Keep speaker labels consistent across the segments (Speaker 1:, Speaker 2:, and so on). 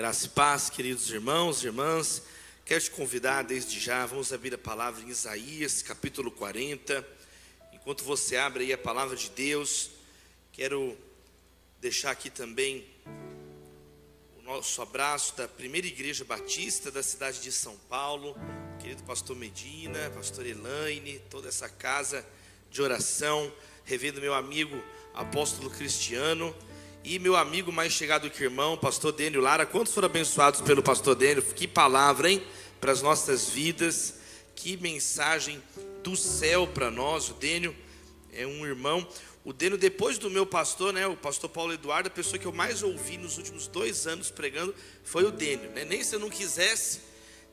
Speaker 1: Graça e paz, queridos irmãos e irmãs. Quero te convidar desde já, vamos abrir a palavra em Isaías, capítulo 40. Enquanto você abre aí a palavra de Deus, quero deixar aqui também o nosso abraço da primeira igreja batista da cidade de São Paulo, querido pastor Medina, pastor Elaine, toda essa casa de oração, revendo meu amigo apóstolo Cristiano, e meu amigo mais chegado que irmão, pastor Dênio Lara. Quantos foram abençoados pelo pastor Dênio? Que palavra, hein? Para as nossas vidas, que mensagem do céu para nós. O Dênio é um irmão. O Dênio, depois do meu pastor, né, o pastor Paulo Eduardo, a pessoa que eu mais ouvi nos últimos 2 anos pregando foi o Dênio, né? Nem se eu não quisesse,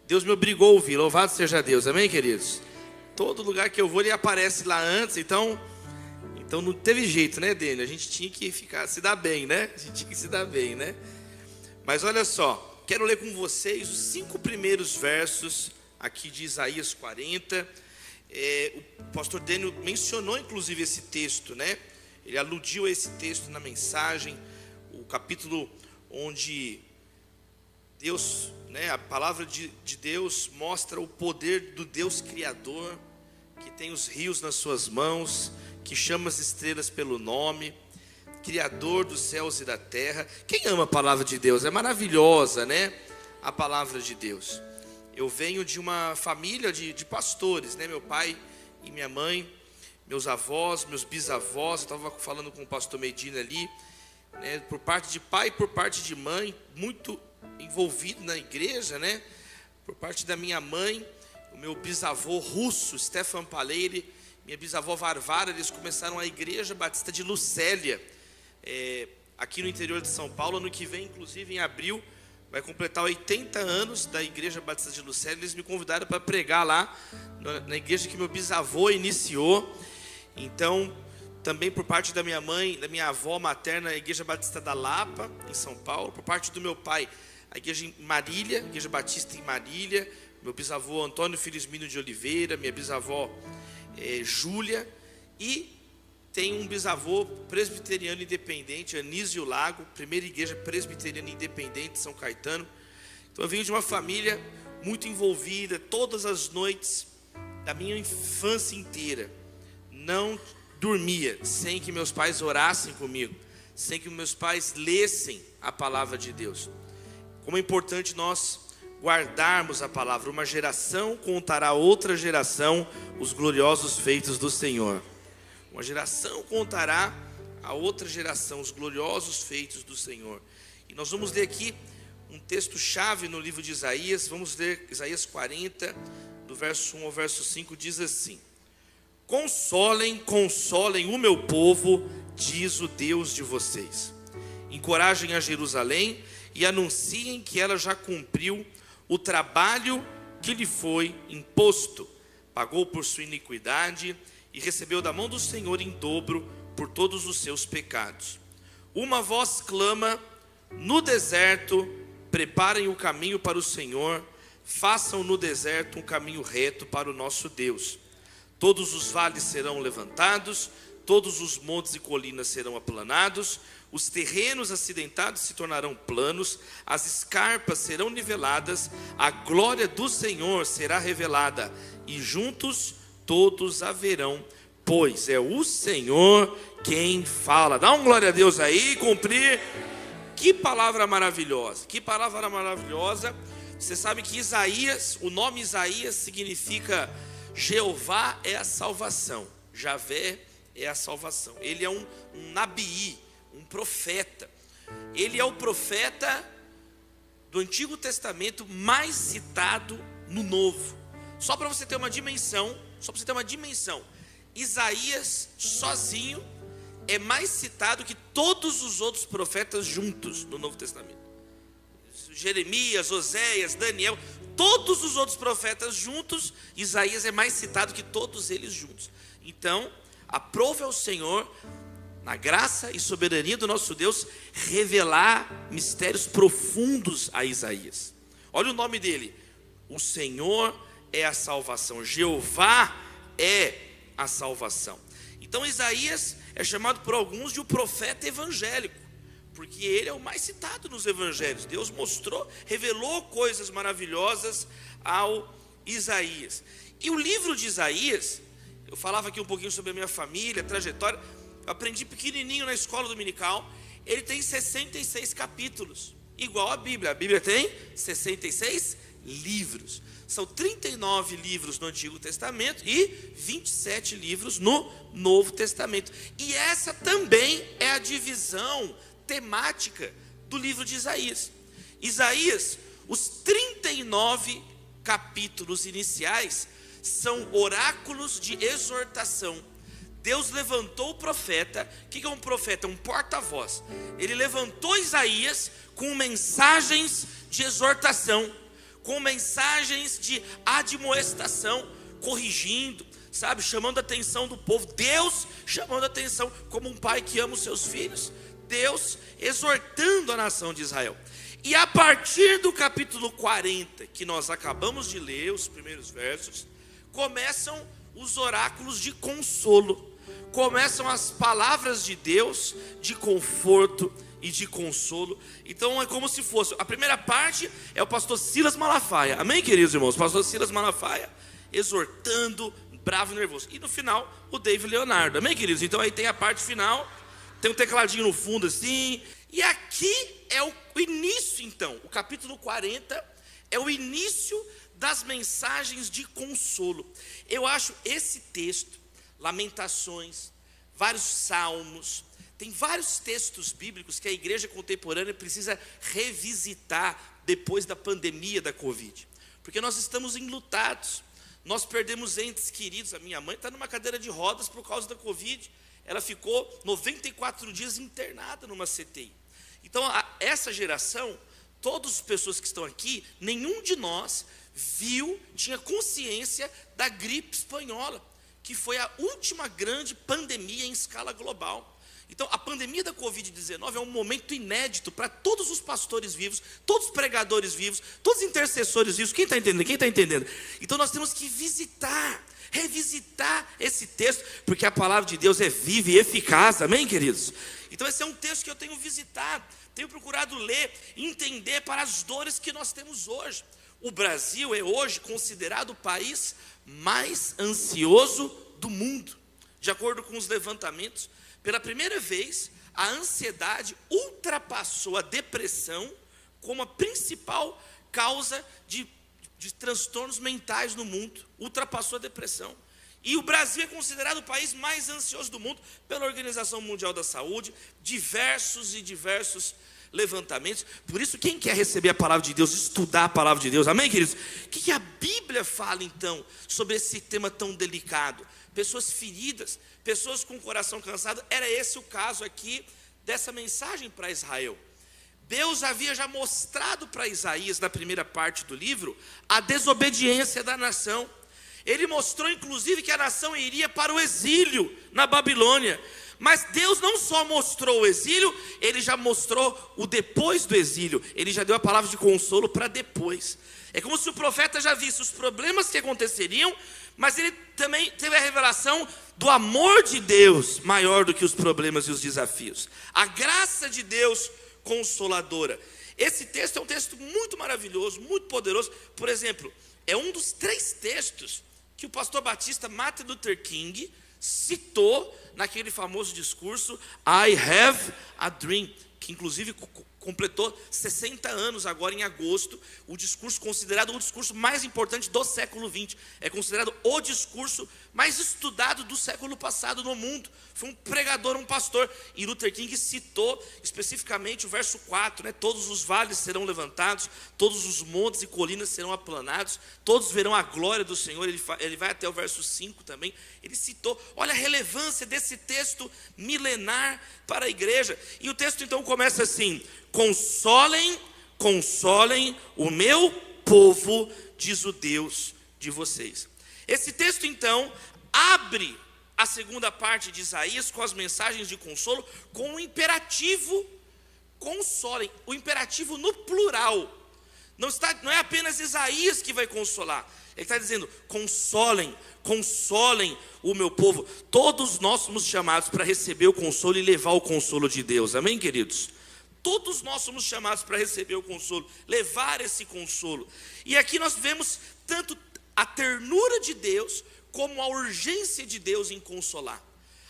Speaker 1: Deus me obrigou a ouvir. Louvado seja Deus, amém, queridos? Todo lugar que eu vou, ele aparece lá antes, então não teve jeito, né, Dênio? A gente tinha que se dar bem, né? A gente tinha que se dar bem, né? Mas olha só, quero ler com vocês os 5 primeiros versos aqui de Isaías 40. O pastor Dênio mencionou inclusive esse texto, né? Ele aludiu a esse texto na mensagem, o capítulo onde Deus, né, a palavra de Deus mostra o poder do Deus Criador, que tem os rios nas suas mãos, que chama as estrelas pelo nome, Criador dos céus e da terra. Quem ama a palavra de Deus? É maravilhosa, né? A palavra de Deus. Eu venho de uma família de pastores, né? Meu pai e minha mãe, meus avós, meus bisavós. Eu estava falando com o pastor Medina ali, né? Por parte de pai e por parte de mãe, muito envolvido na igreja, né? Por parte da minha mãe, o meu bisavô russo, Stefan Paleire, minha bisavó Varvara, eles começaram a Igreja Batista de Lucélia, aqui no interior de São Paulo. Ano que vem, inclusive em abril, vai completar 80 anos da Igreja Batista de Lucélia. Eles me convidaram para pregar lá, na igreja que meu bisavô iniciou. Então, também por parte da minha mãe, da minha avó materna, a Igreja Batista da Lapa, em São Paulo. Por parte do meu pai, a Igreja em Marília, Igreja Batista em Marília. Meu bisavô Antônio Felizmino de Oliveira, minha bisavó Júlia, e tem um bisavô presbiteriano independente, Anísio Lago, primeira igreja presbiteriana independente de São Caetano. Então eu venho de uma família muito envolvida. Todas as noites da minha infância inteira, não dormia sem que meus pais orassem comigo, sem que meus pais lessem a palavra de Deus. Como é importante nós guardarmos a palavra. Uma geração contará a outra geração os gloriosos feitos do Senhor. Uma geração contará a outra geração os gloriosos feitos do Senhor. E nós vamos ler aqui um texto-chave no livro de Isaías. Vamos ler Isaías 40, do verso 1 ao verso 5, diz assim: Consolem, consolem o meu povo, diz o Deus de vocês. Encorajem a Jerusalém e anunciem que ela já cumpriu o trabalho que lhe foi imposto, pagou por sua iniquidade e recebeu da mão do Senhor em dobro por todos os seus pecados. Uma voz clama no deserto: preparem o caminho para o Senhor, façam no deserto um caminho reto para o nosso Deus. Todos os vales serão levantados, todos os montes e colinas serão aplanados, os terrenos acidentados se tornarão planos, as escarpas serão niveladas, a glória do Senhor será revelada, e juntos todos a verão, pois é o Senhor quem fala. Dá um glória a Deus aí, cumprir. Que palavra maravilhosa, que palavra maravilhosa. Você sabe que Isaías, o nome Isaías significa Jeová é a salvação, Javé é a salvação. Ele é um nabii, um profeta. Ele é o profeta do Antigo Testamento mais citado no Novo. Só para você ter uma dimensão, Isaías sozinho é mais citado que todos os outros profetas juntos no Novo Testamento. Jeremias, Oséias, Daniel, todos os outros profetas juntos, Isaías é mais citado que todos eles juntos. Então, aprove ao Senhor, na graça e soberania do nosso Deus, revelar mistérios profundos a Isaías. Olha o nome dele: o Senhor é a salvação, Jeová é a salvação. Então Isaías é chamado por alguns de um profeta evangélico, porque ele é o mais citado nos evangelhos. Deus mostrou, revelou coisas maravilhosas ao Isaías. E o livro de Isaías, eu falava aqui um pouquinho sobre a minha família, a trajetória, eu aprendi pequenininho na escola dominical. Ele tem 66 capítulos, igual a Bíblia tem 66 livros. São 39 livros no Antigo Testamento e 27 livros no Novo Testamento. E essa também é a divisão temática do livro de Isaías. Isaías, os 39 capítulos iniciais são oráculos de exortação. Deus levantou o profeta. O que é um profeta? É um porta-voz. Ele levantou Isaías com mensagens de exortação, com mensagens de admoestação, corrigindo, sabe, chamando a atenção do povo. Deus chamando a atenção, como um pai que ama os seus filhos. Deus exortando a nação de Israel. E a partir do capítulo 40, que nós acabamos de ler, os primeiros versos, começam os oráculos de consolo. Começam as palavras de Deus de conforto e de consolo. Então é como se fosse, a primeira parte é o pastor Silas Malafaia, amém, queridos irmãos? O pastor Silas Malafaia exortando, bravo e nervoso. E no final o David Leonardo, amém, queridos? Então aí tem a parte final, tem um tecladinho no fundo assim. E aqui é o início, então, o capítulo 40 é o início das mensagens de consolo. Eu acho esse texto, Lamentações, vários salmos, tem vários textos bíblicos que a igreja contemporânea precisa revisitar depois da pandemia da Covid. Porque nós estamos enlutados, nós perdemos entes queridos. A minha mãe está numa cadeira de rodas por causa da Covid. Ela ficou 94 dias internada numa CTI. Então, essa geração, todas as pessoas que estão aqui, nenhum de nós tinha consciência da gripe espanhola, que foi a última grande pandemia em escala global. Então, a pandemia da Covid-19 é um momento inédito para todos os pastores vivos, todos os pregadores vivos, todos os intercessores vivos. Quem está entendendo? Quem está entendendo? Então, nós temos que revisitar esse texto, porque a palavra de Deus é viva e eficaz, amém, queridos? Então, esse é um texto que eu tenho visitado, tenho procurado ler, entender para as dores que nós temos hoje. O Brasil é hoje considerado o país mais ansioso do mundo. De acordo com os levantamentos, pela primeira vez, a ansiedade ultrapassou a depressão como a principal causa de transtornos mentais no mundo. Ultrapassou a depressão. E o Brasil é considerado o país mais ansioso do mundo pela Organização Mundial da Saúde, diversos levantamentos. Por isso, quem quer receber a palavra de Deus, estudar a palavra de Deus, amém, queridos? O que a Bíblia fala, então, sobre esse tema tão delicado? Pessoas feridas, pessoas com o coração cansado. Era esse o caso aqui dessa mensagem para Israel. Deus havia já mostrado para Isaías, na primeira parte do livro, a desobediência da nação. Ele mostrou, inclusive, que a nação iria para o exílio na Babilônia. Mas Deus não só mostrou o exílio, Ele já mostrou o depois do exílio. Ele já deu a palavra de consolo para depois. É como se o profeta já visse os problemas que aconteceriam, mas ele também teve a revelação do amor de Deus maior do que os problemas e os desafios. A graça de Deus consoladora. Esse texto é um texto muito maravilhoso, muito poderoso. Por exemplo, é um dos 3 textos que o pastor batista Martin Luther King citou naquele famoso discurso I Have a Dream, que inclusive completou 60 anos agora em agosto. O discurso considerado o discurso mais importante do século XX. É considerado o discurso mais estudado do século passado no mundo. Foi um pregador, um pastor. E Luther King citou especificamente o verso 4, né? Todos os vales serão levantados, todos os montes e colinas serão aplanados, todos verão a glória do Senhor. Ele vai até o verso 5 também. Ele citou, olha a relevância desse texto milenar para a igreja. E o texto então começa assim: consolem o meu povo, diz o Deus de vocês. Esse texto então abre a segunda parte de Isaías com as mensagens de consolo, com o imperativo consolem, o imperativo no plural. Não é apenas Isaías que vai consolar. Ele está dizendo, consolem o meu povo. Todos nós somos chamados para receber o consolo e levar o consolo de Deus, amém, queridos? Todos nós somos chamados para receber o consolo, levar esse consolo. E aqui nós vemos tanto a ternura de Deus, como a urgência de Deus em consolar.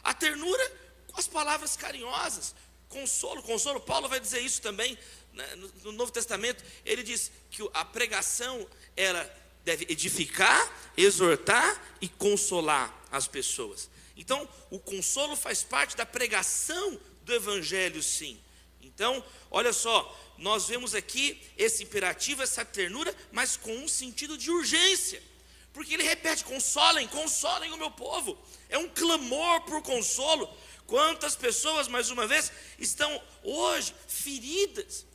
Speaker 1: A ternura com as palavras carinhosas, consolo. Paulo vai dizer isso também, né, no Novo Testamento. Ele diz que a pregação, ela deve edificar, exortar e consolar as pessoas. Então, o consolo faz parte da pregação do Evangelho, sim. Então, olha só, nós vemos aqui esse imperativo, essa ternura, mas com um sentido de urgência. Porque ele repete, consolem o meu povo. É um clamor por consolo. Quantas pessoas, mais uma vez, estão hoje feridas,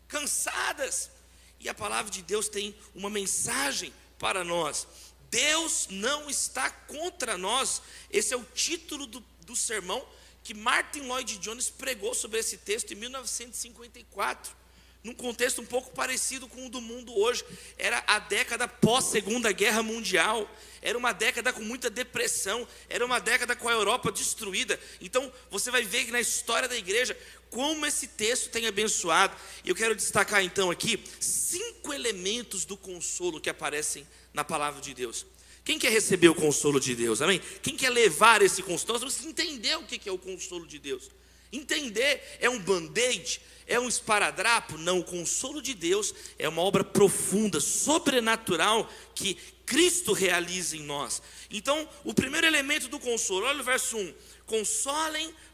Speaker 1: cansadas. E a palavra de Deus tem uma mensagem para nós. Deus não está contra nós. Esse é o título do sermão que Martin Lloyd-Jones pregou sobre esse texto em 1954, num contexto um pouco parecido com o do mundo hoje. Era a década pós-Segunda Guerra Mundial, era uma década com muita depressão, era uma década com a Europa destruída. Então você vai ver que na história da igreja, como esse texto tem abençoado. E eu quero destacar então aqui 5 elementos do consolo que aparecem na palavra de Deus. Quem quer receber o consolo de Deus? Amém? Quem quer levar esse consolo? Nós temos que entender o que é o consolo de Deus. Entender é um band-aid, é um esparadrapo? Não, o consolo de Deus é uma obra profunda, sobrenatural, que Cristo realiza em nós. Então, o primeiro elemento do consolo, olha o verso 1.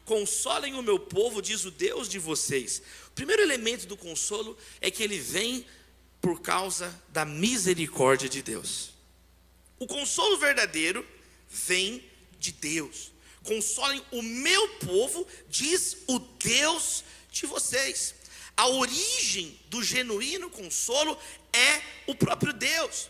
Speaker 1: Consolem o meu povo, diz o Deus de vocês. O primeiro elemento do consolo é que ele vem por causa da misericórdia de Deus. O consolo verdadeiro vem de Deus. Consolem o meu povo, diz o Deus de vocês. A origem do genuíno consolo é o próprio Deus.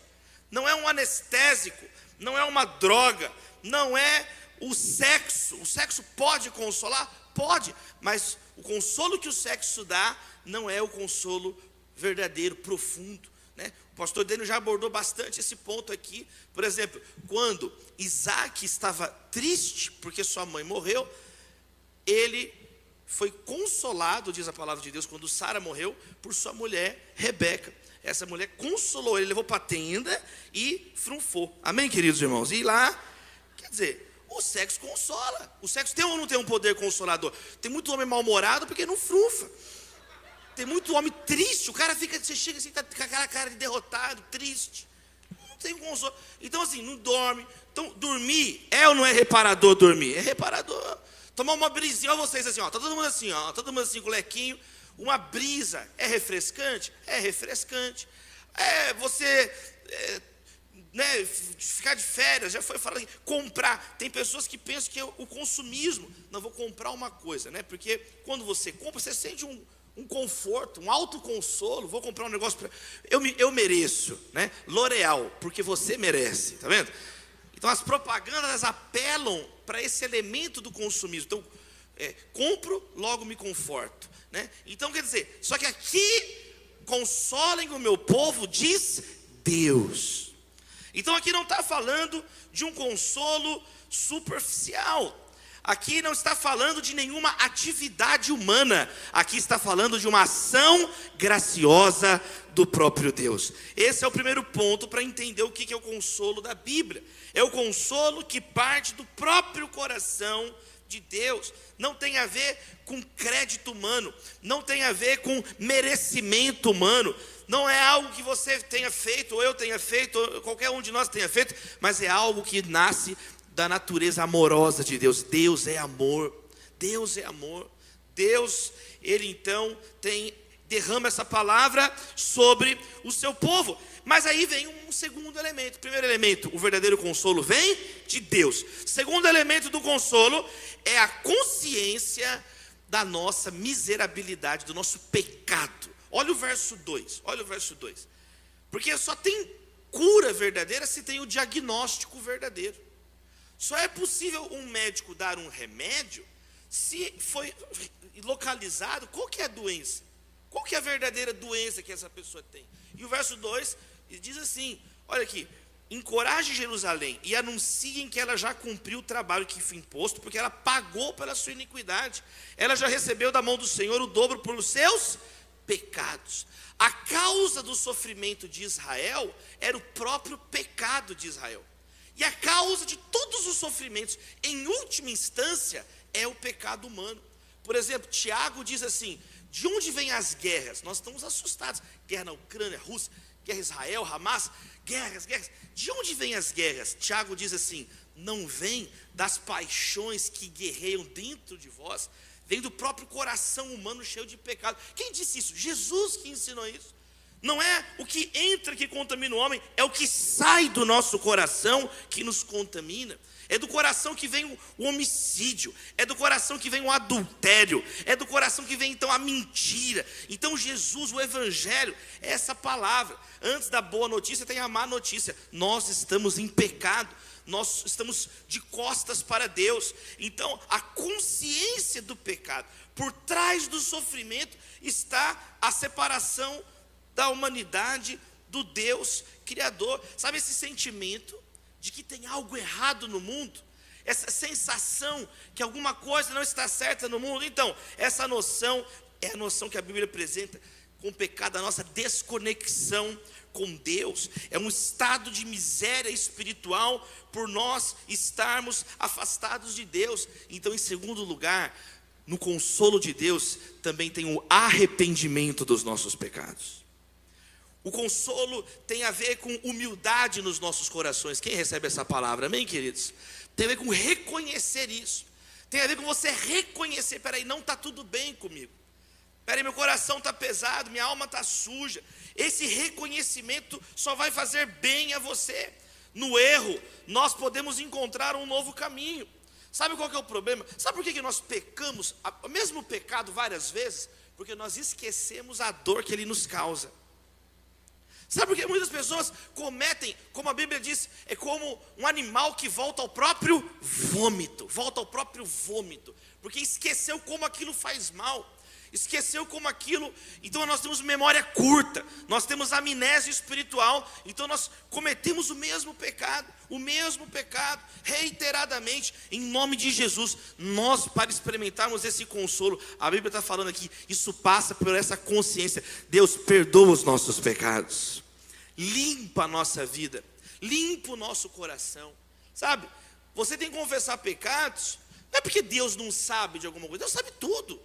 Speaker 1: Não é um anestésico, não é uma droga, não é o sexo. O sexo pode consolar? Pode, mas o consolo que o sexo dá não é o consolo verdadeiro, profundo. O pastor Daniel já abordou bastante esse ponto aqui. Por exemplo, quando Isaac estava triste porque sua mãe morreu, ele foi consolado, diz a palavra de Deus, quando Sara morreu, por sua mulher Rebeca. Essa mulher consolou ele, levou para a tenda e frunfou. Amém, queridos irmãos? E lá, quer dizer, o sexo consola. O sexo tem ou não tem um poder consolador? Tem muito homem mal-humorado porque não frunfa. Tem muito homem triste, o cara fica, você chega assim, tá com aquela cara de derrotado, triste. Não tem consolo. Então assim, não dorme. Então, dormir é ou não é reparador dormir? É reparador. Tomar uma brisinha, olha vocês assim, ó, tá todo mundo assim com o lequinho. Uma brisa é refrescante? É refrescante. Ficar de férias, já foi falar assim, comprar. Tem pessoas que pensam que é o consumismo. Não, vou comprar uma coisa, né? Porque quando você compra, você sente um conforto, um autoconsolo. Vou comprar um negócio para eu mereço, né? L'Oréal, porque você merece, tá vendo? Então as propagandas apelam para esse elemento do consumismo. Então, compro, logo me conforto, né? Então quer dizer, só que aqui consolem o meu povo, diz Deus. Então aqui não está falando de um consolo superficial. Aqui não está falando de nenhuma atividade humana. Aqui está falando de uma ação graciosa do próprio Deus. Esse é o primeiro ponto para entender o que é o consolo da Bíblia. É o consolo que parte do próprio coração de Deus. Não tem a ver com crédito humano. Não tem a ver com merecimento humano. Não é algo que você tenha feito, ou eu tenha feito, ou qualquer um de nós tenha feito, mas é algo que nasce da natureza amorosa de Deus. Deus é amor. Deus é amor. Deus, ele então derrama essa palavra sobre o seu povo. Mas aí vem um segundo elemento. Primeiro elemento, o verdadeiro consolo vem de Deus. Segundo elemento do consolo é a consciência da nossa miserabilidade, do nosso pecado. Olha o verso 2. Olha o verso 2. Porque só tem cura verdadeira se tem o diagnóstico verdadeiro. Só é possível um médico dar um remédio se foi localizado qual que é a doença, qual que é a verdadeira doença que essa pessoa tem. E o verso 2 diz assim, olha aqui, encoraje Jerusalém e anunciem que ela já cumpriu o trabalho que foi imposto, porque ela pagou pela sua iniquidade. Ela já recebeu da mão do Senhor o dobro pelos seus pecados. A causa do sofrimento de Israel era o próprio pecado de Israel. E a causa de todos os sofrimentos, em última instância, é o pecado humano. Por exemplo, Tiago diz assim: de onde vêm as guerras? Nós estamos assustados. Guerra na Ucrânia, Rússia, guerra Israel, Hamas, guerras. De onde vêm as guerras? Tiago diz assim: não vem das paixões que guerreiam dentro de vós, vem do próprio coração humano cheio de pecado. Quem disse isso? Jesus que ensinou isso. Não é o que entra que contamina o homem, é o que sai do nosso coração que nos contamina. É do coração que vem o homicídio, é do coração que vem o adultério, é do coração que vem então a mentira. Então Jesus, o evangelho, é essa palavra. Antes da boa notícia tem a má notícia: nós estamos em pecado, nós estamos de costas para Deus. Então a consciência do pecado, por trás do sofrimento está a separação da humanidade do Deus Criador. Sabe esse sentimento de que tem algo errado no mundo? Essa sensação que alguma coisa não está certa no mundo? Então, essa noção é a noção que a Bíblia apresenta com o pecado, a nossa desconexão com Deus. É um estado de miséria espiritual por nós estarmos afastados de Deus. Então, em segundo lugar, no consolo de Deus também tem o arrependimento dos nossos pecados. O consolo tem a ver com humildade nos nossos corações. Quem recebe essa palavra, amém, queridos? Tem a ver com reconhecer isso. Tem a ver com você reconhecer: peraí, não está tudo bem comigo. Peraí, meu coração está pesado, minha alma está suja. Esse reconhecimento só vai fazer bem a você. No erro, nós podemos encontrar um novo caminho. Sabe qual que é o problema? Sabe por que nós pecamos o mesmo pecado várias vezes? Porque nós esquecemos a dor que ele nos causa. Sabe por que muitas pessoas cometem, como a Bíblia diz, é como um animal que volta ao próprio vômito, porque esqueceu como aquilo faz mal, esqueceu como aquilo. Então nós temos memória curta, nós temos amnésia espiritual, então nós cometemos o mesmo pecado, reiteradamente. Em nome de Jesus, nós, para experimentarmos esse consolo, a Bíblia está falando aqui, isso passa por essa consciência: Deus perdoa os nossos pecados, limpa a nossa vida, limpa o nosso coração. Sabe, você tem que confessar pecados, não é porque Deus não sabe de alguma coisa, Deus sabe tudo.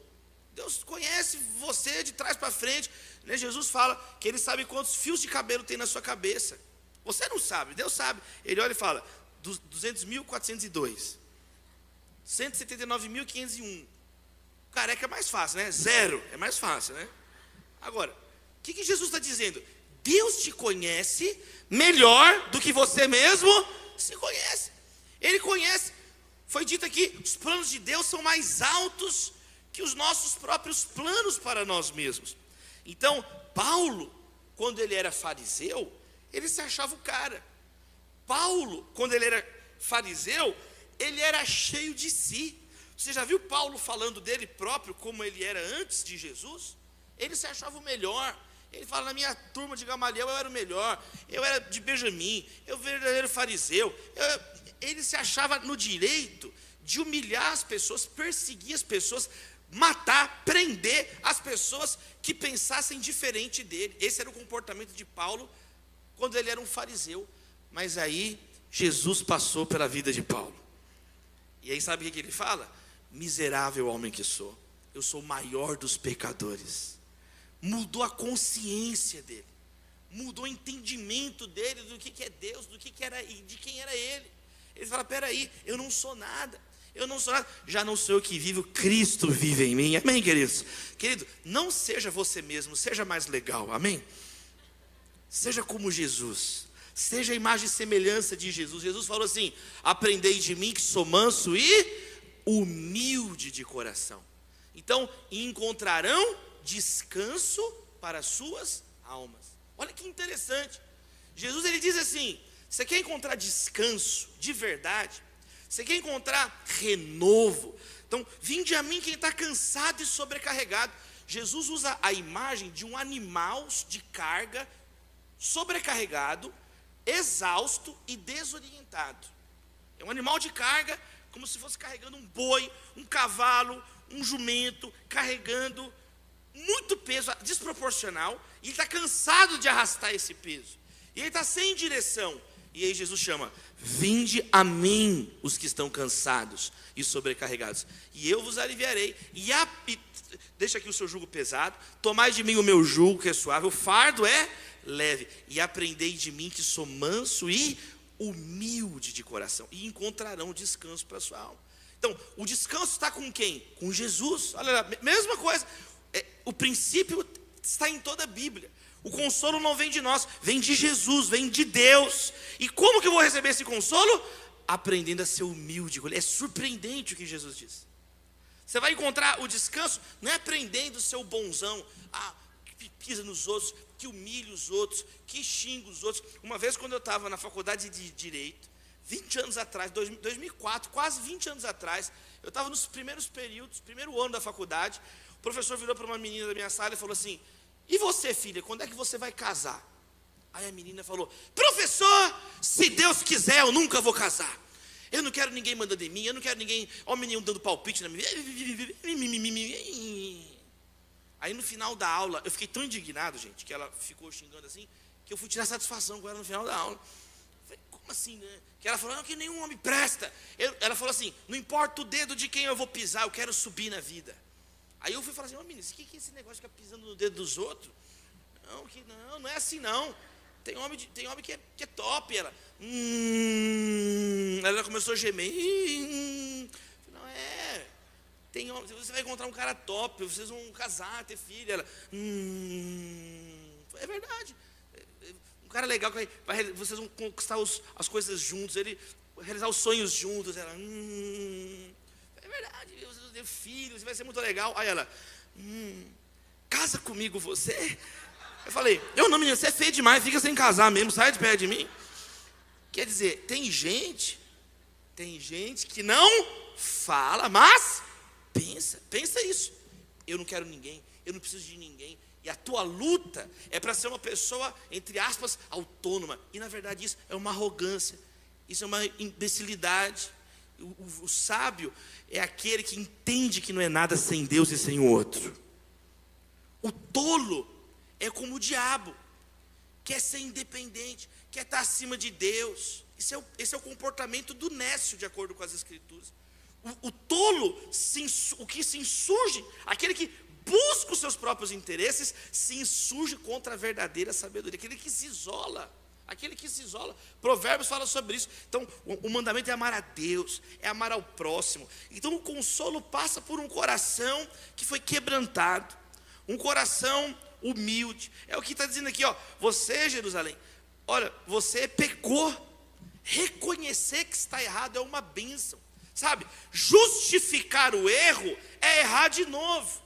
Speaker 1: Deus conhece você de trás para frente, né? Jesus fala que Ele sabe quantos fios de cabelo tem na sua cabeça. Você não sabe, Deus sabe. Ele olha e fala: 200.402, 179.501. Careca é mais fácil, né? 0 é mais fácil, né? Agora, o que Jesus está dizendo? Deus te conhece melhor do que você mesmo se conhece. Ele conhece. Foi dito aqui, os planos de Deus são mais altos que os nossos próprios planos para nós mesmos. Então, Paulo, quando ele era fariseu, ele se achava o cara. Paulo, quando ele era fariseu, ele era cheio de si. Você já viu Paulo falando dele próprio, como ele era antes de Jesus? Ele se achava o melhor. Ele fala: na minha turma de Gamaliel eu era o melhor, eu era de Benjamim, eu verdadeiro fariseu. Ele se achava no direito de humilhar as pessoas, perseguir as pessoas, matar, prender as pessoas que pensassem diferente dele. Esse era o comportamento de Paulo quando ele era um fariseu. Mas aí Jesus passou pela vida de Paulo, e aí sabe o que ele fala? Miserável homem que sou, eu sou o maior dos pecadores. Mudou a consciência dele, mudou o entendimento dele do que é Deus, do que era e de quem era ele. Ele fala: peraí, eu não sou nada, já não sou eu que vivo, Cristo vive em mim. Amém, queridos? Querido, não seja você mesmo, seja mais legal, amém? Seja como Jesus, seja a imagem e semelhança de Jesus. Jesus falou assim: aprendei de mim que sou manso e humilde de coração. Então, encontrarão descanso para as suas almas. Olha que interessante. Jesus, ele diz assim: você quer encontrar descanso de verdade? Você quer encontrar renovo? Então, vinde a mim quem está cansado e sobrecarregado. Jesus usa a imagem de um animal de carga sobrecarregado, exausto e desorientado. É um animal de carga, como se fosse carregando um boi, um cavalo, um jumento, carregando muito peso, desproporcional, e ele está cansado de arrastar esse peso, e ele está sem direção. E aí Jesus chama: vinde a mim os que estão cansados e sobrecarregados, e eu vos aliviarei. E deixa aqui o seu jugo pesado, tomai de mim o meu jugo que é suave, o fardo é leve, e aprendei de mim que sou manso e humilde de coração, e encontrarão descanso para a sua alma. Então, o descanso está com quem? Com Jesus. Olha lá, mesma coisa. O princípio está em toda a Bíblia. O consolo não vem de nós, vem de Jesus, vem de Deus. E como que eu vou receber esse consolo? Aprendendo a ser humilde. É surpreendente o que Jesus diz. Você vai encontrar o descanso, não é aprendendo a ser o bonzão, que pisa nos outros, que humilha os outros, que xinga os outros. Uma vez, quando eu estava na faculdade de Direito, 20 anos atrás, 2004, quase 20 anos atrás, eu estava nos primeiros períodos, primeiro ano da faculdade. O professor virou para uma menina da minha sala e falou assim: e você, filha, quando é que você vai casar? Aí a menina falou: professor, se Deus quiser, eu nunca vou casar. Eu não quero ninguém mandando em mim, eu não quero ninguém, homem nenhum dando palpite na minha. Aí no final da aula, eu fiquei tão indignado, gente, que ela ficou xingando assim, que eu fui tirar satisfação com ela no final da aula. Falei, como assim, né? Que ela falou: não, que nenhum homem presta. Ela falou assim: não importa o dedo de quem eu vou pisar, eu quero subir na vida. Aí eu fui falar assim: ô menina, o que é esse negócio de ficar pisando no dedo dos outros? Não é assim não. Tem homem que é top. Ela começou a gemer. Não é. Tem homem, você vai encontrar um cara top, vocês vão casar, ter filho. Ela, é verdade. Um cara legal, vocês vão conquistar as coisas juntos, realizar os sonhos juntos. Ela, é verdade, vocês vão ter filhos, vai ser muito legal. Aí ela, casa comigo você? Eu falei: eu não, menina, você é feio demais, fica sem casar mesmo, sai de perto de mim. Quer dizer, tem gente que não fala, mas pensa isso. Eu não quero ninguém, eu não preciso de ninguém. E a tua luta é para ser uma pessoa, entre aspas, autônoma. E na verdade isso é uma arrogância, isso é uma imbecilidade. O sábio é aquele que entende que não é nada sem Deus e sem o outro. O tolo é como o diabo, quer ser independente, quer estar acima de Deus. Esse é o comportamento do nécio, de acordo com as Escrituras. O tolo, o que se insurge, aquele que busca os seus próprios interesses, se insurge contra a verdadeira sabedoria, aquele que se isola. Provérbios fala sobre isso. Então, o mandamento é amar a Deus, é amar ao próximo. Então, o consolo passa por um coração que foi quebrantado, um coração humilde. É o que está dizendo aqui, ó. Você, Jerusalém, olha, você pecou. Reconhecer que está errado é uma bênção, sabe? Justificar o erro é errar de novo.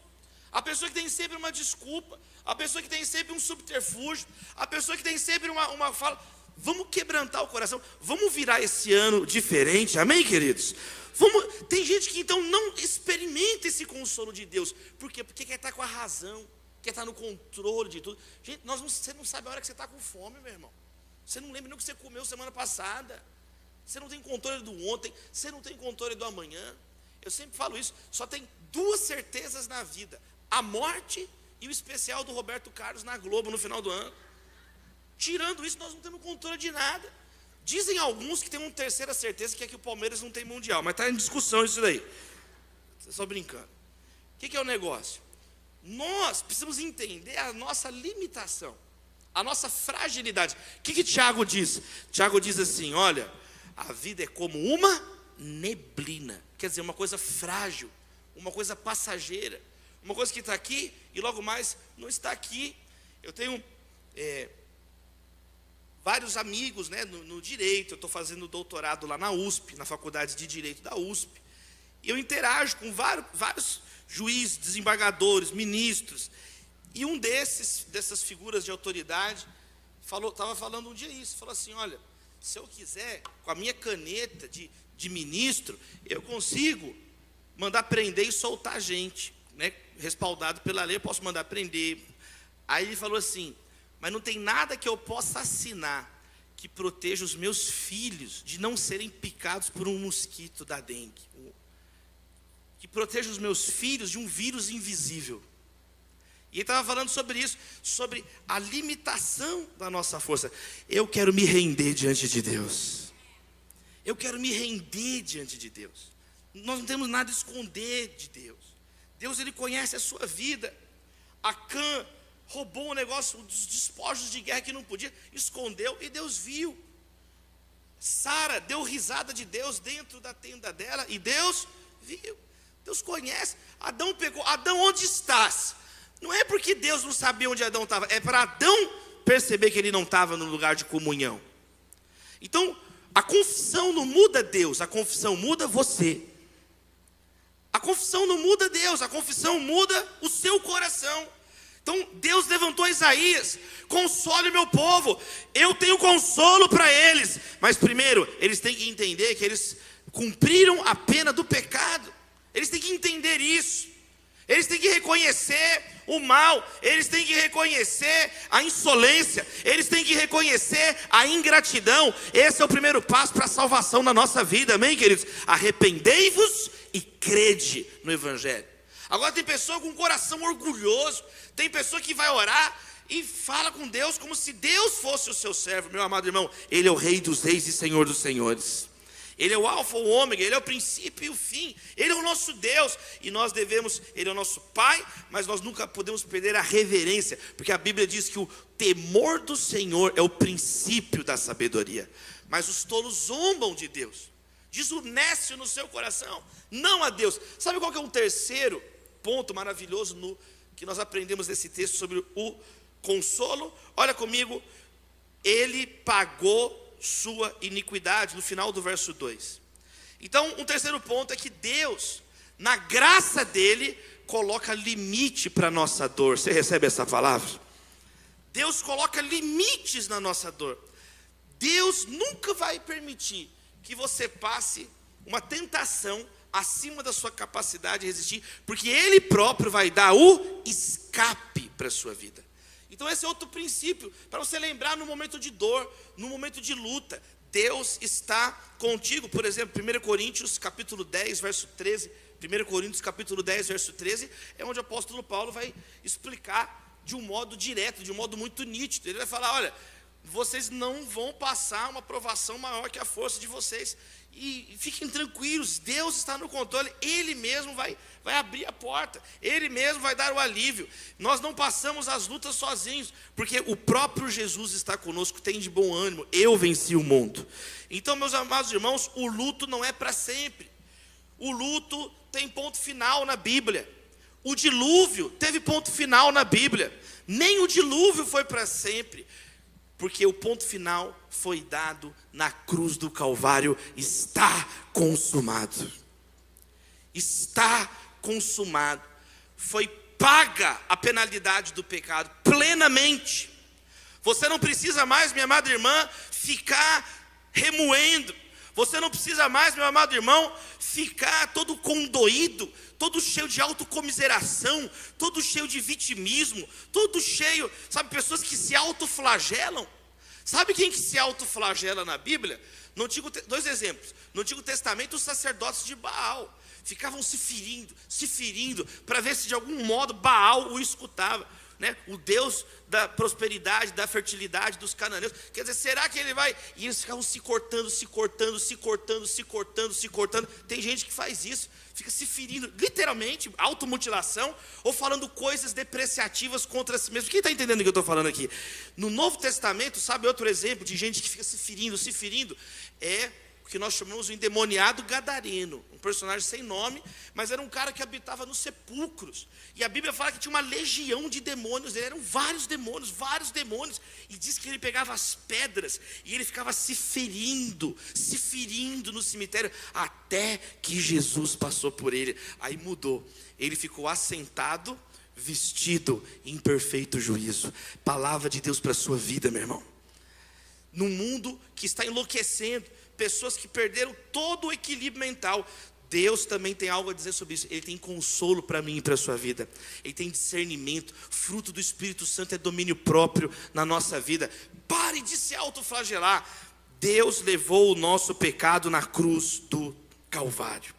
Speaker 1: A pessoa que tem sempre uma desculpa, a pessoa que tem sempre um subterfúgio, a pessoa que tem sempre uma fala. Vamos quebrantar o coração, vamos virar esse ano diferente, amém, queridos? Tem gente que então não experimenta esse consolo de Deus. Por quê? Porque quer estar com a razão, quer estar no controle de tudo. Gente, você não sabe a hora que você está com fome, meu irmão. Você não lembra nem o que você comeu semana passada. Você não tem controle do ontem, você não tem controle do amanhã. Eu sempre falo isso, só tem duas certezas na vida: a morte e o especial do Roberto Carlos na Globo no final do ano. Tirando isso, nós não temos controle de nada. Dizem alguns que tem uma terceira certeza, que é que o Palmeiras não tem mundial, mas está em discussão isso daí. Só brincando. O que é o negócio? Nós precisamos entender a nossa limitação, a nossa fragilidade. O que Tiago diz? Tiago diz assim: olha, a vida é como uma neblina. Quer dizer, uma coisa frágil, uma coisa passageira, uma coisa que está aqui e logo mais não está aqui. Eu tenho vários amigos, né, no direito. Eu estou fazendo doutorado lá na USP, na faculdade de Direito da USP. E eu interajo com vários juízes, desembargadores, ministros. E um dessas figuras de autoridade estava falando um dia isso. Falou assim: olha, se eu quiser, com a minha caneta de ministro, eu consigo mandar prender e soltar gente, né? Respaldado pela lei, eu posso mandar prender. Aí ele falou assim: mas não tem nada que eu possa assinar que proteja os meus filhos de não serem picados por um mosquito da dengue, que proteja os meus filhos de um vírus invisível. E ele estava falando sobre isso, sobre a limitação da nossa força. Eu quero me render diante de Deus. Eu quero me render diante de Deus. Nós não temos nada a esconder de Deus. Deus, Ele conhece a sua vida. Acã roubou um negócio dos despojos de guerra que não podia, escondeu e Deus viu. Sara deu risada de Deus dentro da tenda dela e Deus viu. Deus conhece. Adão pegou, Adão, onde estás? Não é porque Deus não sabia onde Adão estava, é para Adão perceber que ele não estava no lugar de comunhão. Então, a confissão não muda Deus, a confissão muda você. A confissão não muda Deus, a confissão muda o seu coração. Então, Deus levantou Isaías: console o meu povo, eu tenho consolo para eles. Mas primeiro, eles têm que entender que eles cumpriram a pena do pecado. Eles têm que entender isso. Eles têm que reconhecer o mal, eles têm que reconhecer a insolência, eles têm que reconhecer a ingratidão. Esse é o primeiro passo para a salvação na nossa vida, amém, queridos? Arrependei-vos e crede no Evangelho. Agora tem pessoa com um coração orgulhoso, tem pessoa que vai orar e fala com Deus como se Deus fosse o seu servo. Meu amado irmão, Ele é o Rei dos reis e Senhor dos senhores. Ele é o alfa, o ômega, Ele é o princípio e o fim. Ele é o nosso Deus e nós devemos, Ele é o nosso Pai, mas nós nunca podemos perder a reverência, porque a Bíblia diz que o temor do Senhor é o princípio da sabedoria. Mas os tolos zombam de Deus, diz o nécio no seu coração, não a Deus. Sabe qual que é um terceiro ponto maravilhoso que nós aprendemos nesse texto sobre o consolo? Olha comigo, Ele pagou sua iniquidade, no final do verso 2. Então, um terceiro ponto é que Deus, na graça dele, coloca limite para a nossa dor. Você recebe essa palavra? Deus coloca limites na nossa dor. Deus nunca vai permitir que você passe uma tentação acima da sua capacidade de resistir, porque Ele próprio vai dar o escape para a sua vida. Então esse é outro princípio, para você lembrar no momento de dor, no momento de luta, Deus está contigo. Por exemplo, 1 Coríntios capítulo 10, verso 13, 1 Coríntios capítulo 10, verso 13, é onde o apóstolo Paulo vai explicar de um modo direto, de um modo muito nítido. Ele vai falar: olha, vocês não vão passar uma provação maior que a força de vocês, e fiquem tranquilos, Deus está no controle, Ele mesmo vai abrir a porta, Ele mesmo vai dar o alívio. Nós não passamos as lutas sozinhos, porque o próprio Jesus está conosco. Tem de bom ânimo, eu venci o mundo. Então, meus amados irmãos, o luto não é para sempre. O luto tem ponto final na Bíblia. O dilúvio teve ponto final na Bíblia. Nem o dilúvio foi para sempre, porque o ponto final foi dado na cruz do Calvário. Está consumado. Está consumado. Foi paga a penalidade do pecado plenamente. Você não precisa mais, minha amada irmã, ficar remoendo. Você não precisa mais, meu amado irmão, ficar todo condoído, todo cheio de autocomiseração, todo cheio de vitimismo, todo cheio, sabe, pessoas que se autoflagelam. Sabe quem que se autoflagela na Bíblia? Dois exemplos. No Antigo Testamento, os sacerdotes de Baal ficavam se ferindo, para ver se de algum modo Baal o escutava, né? O Deus da prosperidade, da fertilidade dos cananeus. Quer dizer, será que ele vai? E eles ficavam se cortando. Tem gente que faz isso, fica se ferindo, literalmente, automutilação, ou falando coisas depreciativas contra si mesmo. Quem está entendendo o que eu estou falando aqui? No Novo Testamento, sabe outro exemplo de gente que fica se ferindo? É o que nós chamamos de endemoniado gadareno, um personagem sem nome, mas era um cara que habitava nos sepulcros, e a Bíblia fala que tinha uma legião de demônios, eram vários demônios, e diz que ele pegava as pedras, e ele ficava se ferindo no cemitério, até que Jesus passou por ele. Aí mudou, ele ficou assentado, vestido em perfeito juízo. Palavra de Deus para a sua vida, meu irmão. Num mundo que está enlouquecendo, pessoas que perderam todo o equilíbrio mental, Deus também tem algo a dizer sobre isso. Ele tem consolo para mim e para a sua vida. Ele tem discernimento. Fruto do Espírito Santo é domínio próprio na nossa vida. Pare de se autoflagelar. Deus levou o nosso pecado na cruz do Calvário.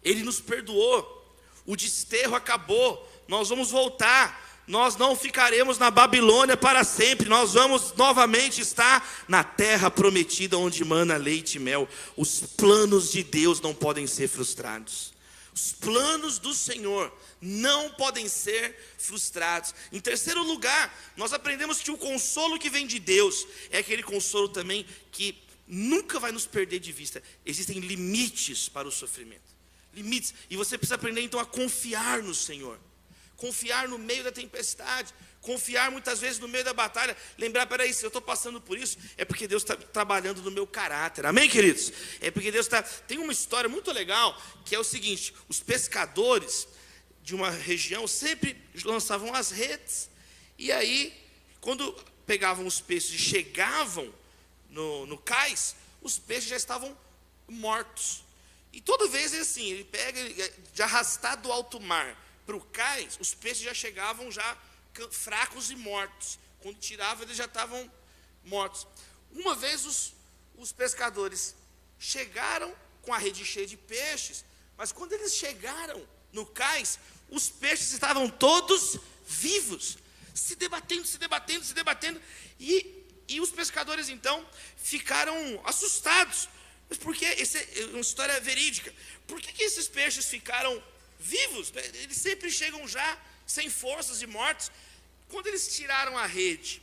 Speaker 1: Ele nos perdoou. O desterro acabou. Nós vamos voltar. Nós não ficaremos na Babilônia para sempre. Nós vamos novamente estar na terra prometida, onde mana leite e mel. Os planos de Deus não podem ser frustrados. Os planos do Senhor não podem ser frustrados. Em terceiro lugar, nós aprendemos que o consolo que vem de Deus é aquele consolo também que nunca vai nos perder de vista. Existem limites para o sofrimento. Limites. E você precisa aprender então a confiar no Senhor. Confiar no meio da tempestade, confiar muitas vezes no meio da batalha, lembrar, peraí, se eu estou passando por isso, é porque Deus está trabalhando no meu caráter, amém, queridos? É porque Deus está... Tem uma história muito legal, que é o seguinte: os pescadores de uma região sempre lançavam as redes, e aí, quando pegavam os peixes e chegavam no cais, os peixes já estavam mortos. E toda vez é assim, ele pega, de arrastar do alto mar para o cais, os peixes já chegavam já fracos e mortos. Quando tirava, eles já estavam mortos. Uma vez os pescadores chegaram com a rede cheia de peixes, mas quando eles chegaram no cais, os peixes estavam todos vivos, se debatendo, e os pescadores então ficaram assustados. Mas por que? Essa é uma história verídica. Por que esses peixes ficaram vivos? Eles sempre chegam já sem forças e mortos. Quando eles tiraram a rede,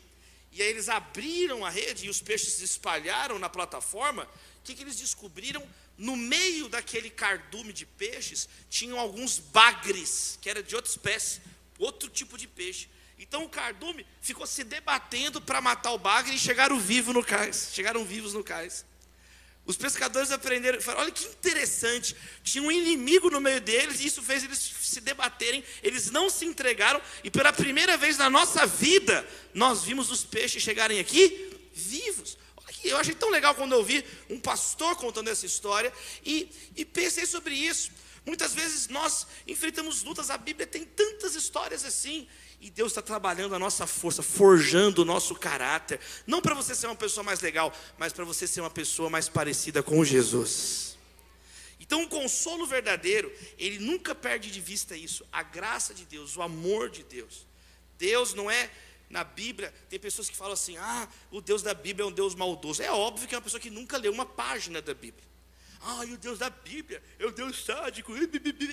Speaker 1: e aí eles abriram a rede, e os peixes se espalharam na plataforma, o que eles descobriram? No meio daquele cardume de peixes, tinham alguns bagres, que era de outra espécie, outro tipo de peixe. Então o cardume ficou se debatendo para matar o bagre, e chegaram vivos no cais. Os pescadores aprenderam, falaram, olha que interessante, tinha um inimigo no meio deles, e isso fez eles se debaterem, eles não se entregaram, e pela primeira vez na nossa vida, nós vimos os peixes chegarem aqui vivos. Olha que eu achei tão legal quando eu vi um pastor contando essa história, e pensei sobre isso. Muitas vezes nós enfrentamos lutas, a Bíblia tem tantas histórias assim, e Deus está trabalhando a nossa força, forjando o nosso caráter, não para você ser uma pessoa mais legal, mas para você ser uma pessoa mais parecida com Jesus. Então o consolo verdadeiro, ele nunca perde de vista isso, a graça de Deus, o amor de Deus. Deus não é, na Bíblia, tem pessoas que falam assim, o Deus da Bíblia é um Deus maldoso. É óbvio que é uma pessoa que nunca leu uma página da Bíblia. E o Deus da Bíblia é o Deus sádico.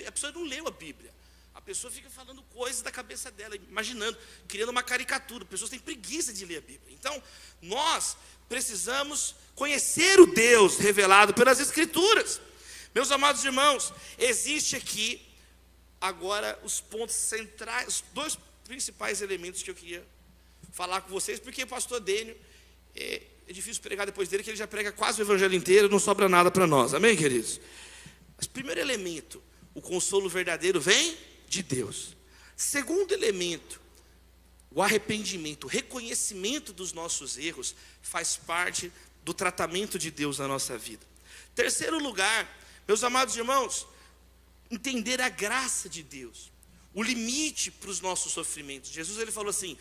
Speaker 1: A pessoa não leu a Bíblia. A pessoa fica falando coisas da cabeça dela, imaginando, criando uma caricatura. Pessoas têm preguiça de ler a Bíblia. Então, nós precisamos conhecer o Deus revelado pelas Escrituras. Meus amados irmãos, existe aqui agora os pontos centrais, os dois principais elementos que eu queria falar com vocês, porque o pastor Dênio, é difícil pregar depois dele, que ele já prega quase o evangelho inteiro, não sobra nada para nós, amém, queridos? Mas primeiro elemento, o consolo verdadeiro vem de Deus. Segundo elemento, o arrependimento, o reconhecimento dos nossos erros faz parte do tratamento de Deus na nossa vida. Terceiro lugar, meus amados irmãos, entender a graça de Deus, o limite para os nossos sofrimentos. Jesus, ele falou assim,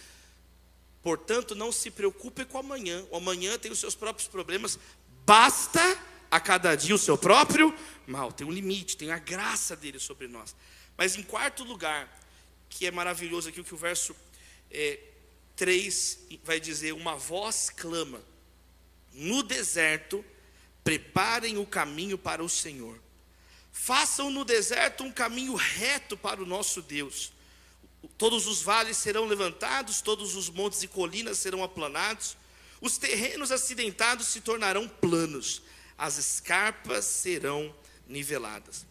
Speaker 1: portanto não se preocupe com o amanhã tem os seus próprios problemas, basta a cada dia o seu próprio mal. Tem um limite, tem a graça dele sobre nós. Mas em quarto lugar, que é maravilhoso aqui, o que o verso 3 vai dizer, uma voz clama, no deserto, preparem o caminho para o Senhor. Façam no deserto um caminho reto para o nosso Deus. Todos os vales serão levantados, todos os montes e colinas serão aplanados, os terrenos acidentados se tornarão planos, as escarpas serão niveladas.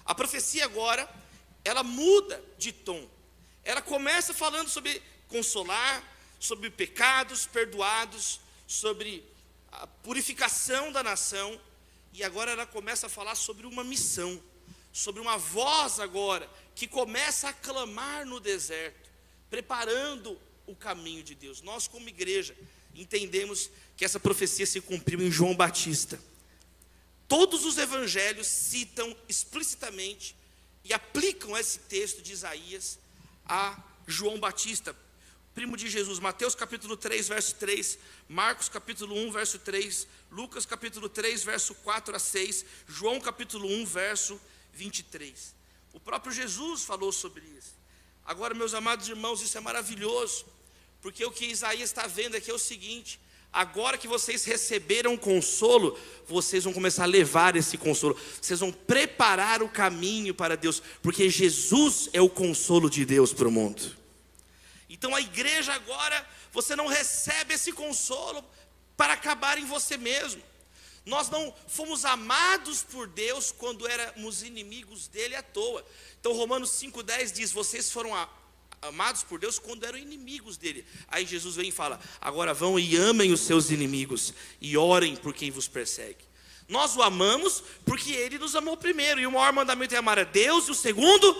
Speaker 1: A profecia agora, ela muda de tom. Ela começa falando sobre consolar, sobre pecados perdoados, sobre a purificação da nação, e agora ela começa a falar sobre uma missão, sobre uma voz agora, que começa a clamar no deserto, preparando o caminho de Deus. Nós como igreja, entendemos que essa profecia se cumpriu em João Batista. Todos os evangelhos citam explicitamente e aplicam esse texto de Isaías a João Batista, primo de Jesus. Mateus capítulo 3, verso 3, Marcos capítulo 1, verso 3, Lucas capítulo 3, verso 4 a 6, João capítulo 1, verso 23. O próprio Jesus falou sobre isso. Agora, meus amados irmãos, isso é maravilhoso, porque o que Isaías está vendo aqui é o seguinte: agora que vocês receberam consolo, vocês vão começar a levar esse consolo, vocês vão preparar o caminho para Deus, porque Jesus é o consolo de Deus para o mundo. Então a igreja agora, você não recebe esse consolo para acabar em você mesmo. Nós não fomos amados por Deus quando éramos inimigos dele à toa. Então Romanos 5,10 diz: vocês foram amados por Deus quando eram inimigos dele. Aí Jesus vem e fala: agora vão e amem os seus inimigos e orem por quem vos persegue. Nós o amamos porque ele nos amou primeiro, e o maior mandamento é amar a Deus, e o segundo,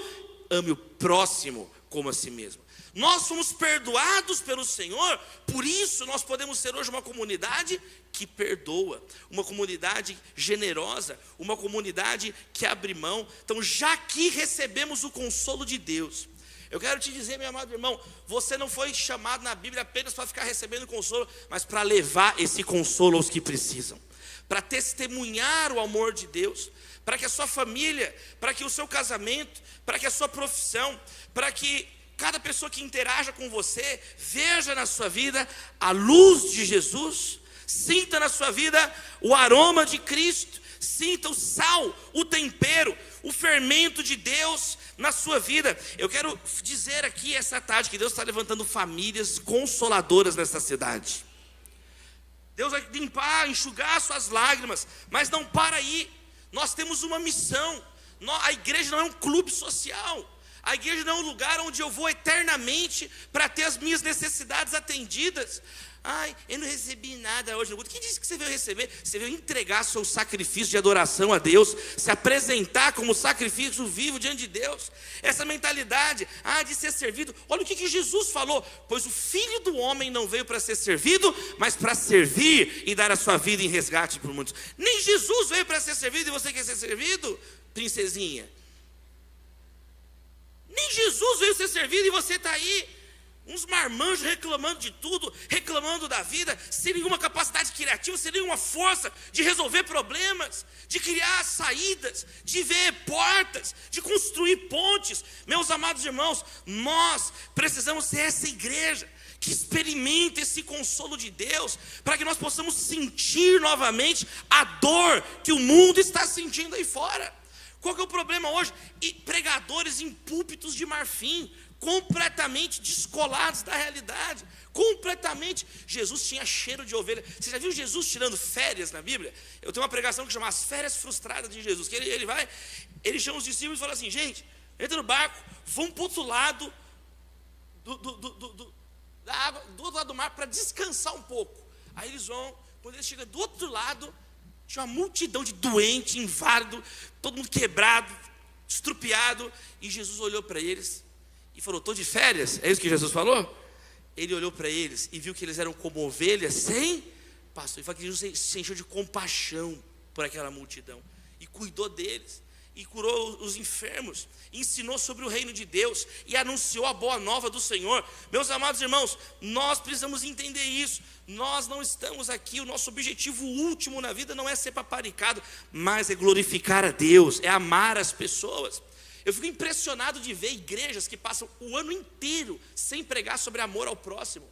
Speaker 1: ame o próximo como a si mesmo. Nós fomos perdoados pelo Senhor, por isso nós podemos ser hoje uma comunidade que perdoa, uma comunidade generosa, uma comunidade que abre mão. Então, já que recebemos o consolo de Deus, eu quero te dizer, meu amado irmão, você não foi chamado na Bíblia apenas para ficar recebendo consolo, mas para levar esse consolo aos que precisam, para testemunhar o amor de Deus, para que a sua família, para que o seu casamento, para que a sua profissão, para que cada pessoa que interaja com você veja na sua vida a luz de Jesus, sinta na sua vida o aroma de Cristo, sinta o sal, o tempero, o fermento de Deus na sua vida. Eu quero dizer aqui essa tarde que Deus está levantando famílias consoladoras nessa cidade. Deus vai limpar, enxugar suas lágrimas, mas não para aí. Nós temos uma missão. A igreja não é um clube social. A igreja não é um lugar onde eu vou eternamente para ter as minhas necessidades atendidas. Ai, eu não recebi nada hoje no culto. Quem disse que você veio receber? Você veio entregar seu sacrifício de adoração a Deus, se apresentar como sacrifício vivo diante de Deus. Essa mentalidade, de ser servido. Olha o que Jesus falou: pois o Filho do Homem não veio para ser servido, mas para servir e dar a sua vida em resgate por muitos. Nem Jesus veio para ser servido e você quer ser servido, princesinha. Nem Jesus veio ser servido e você está aí, uns marmanjos reclamando de tudo, reclamando da vida, sem nenhuma capacidade criativa, sem nenhuma força de resolver problemas, de criar saídas, de ver portas, de construir pontes. Meus amados irmãos, nós precisamos ser essa igreja que experimenta esse consolo de Deus, para que nós possamos sentir novamente a dor que o mundo está sentindo aí fora. Qual que é o problema hoje? E pregadores em púlpitos de marfim, completamente descolados da realidade, completamente. Jesus tinha cheiro de ovelha. Você já viu Jesus tirando férias na Bíblia? Eu tenho uma pregação que chama As Férias Frustradas de Jesus, que ele chama os discípulos e fala assim: gente, entra no barco, vamos para o outro lado da água, do outro lado do mar, para descansar um pouco. Aí eles vão, quando eles chegam do outro lado, tinha uma multidão de doente, inválido, todo mundo quebrado, estrupiado, e Jesus olhou para eles e falou: estou de férias. É isso que Jesus falou? Ele olhou para eles e viu que eles eram como ovelhas sem pastor. Ele falou que Jesus se encheu de compaixão por aquela multidão e cuidou deles, e curou os enfermos, ensinou sobre o reino de Deus e anunciou a boa nova do Senhor. Meus amados irmãos, nós precisamos entender isso. Nós não estamos aqui, o nosso objetivo último na vida não é ser paparicado, mas é glorificar a Deus, é amar as pessoas. Eu fico impressionado de ver igrejas que passam o ano inteiro sem pregar sobre amor ao próximo,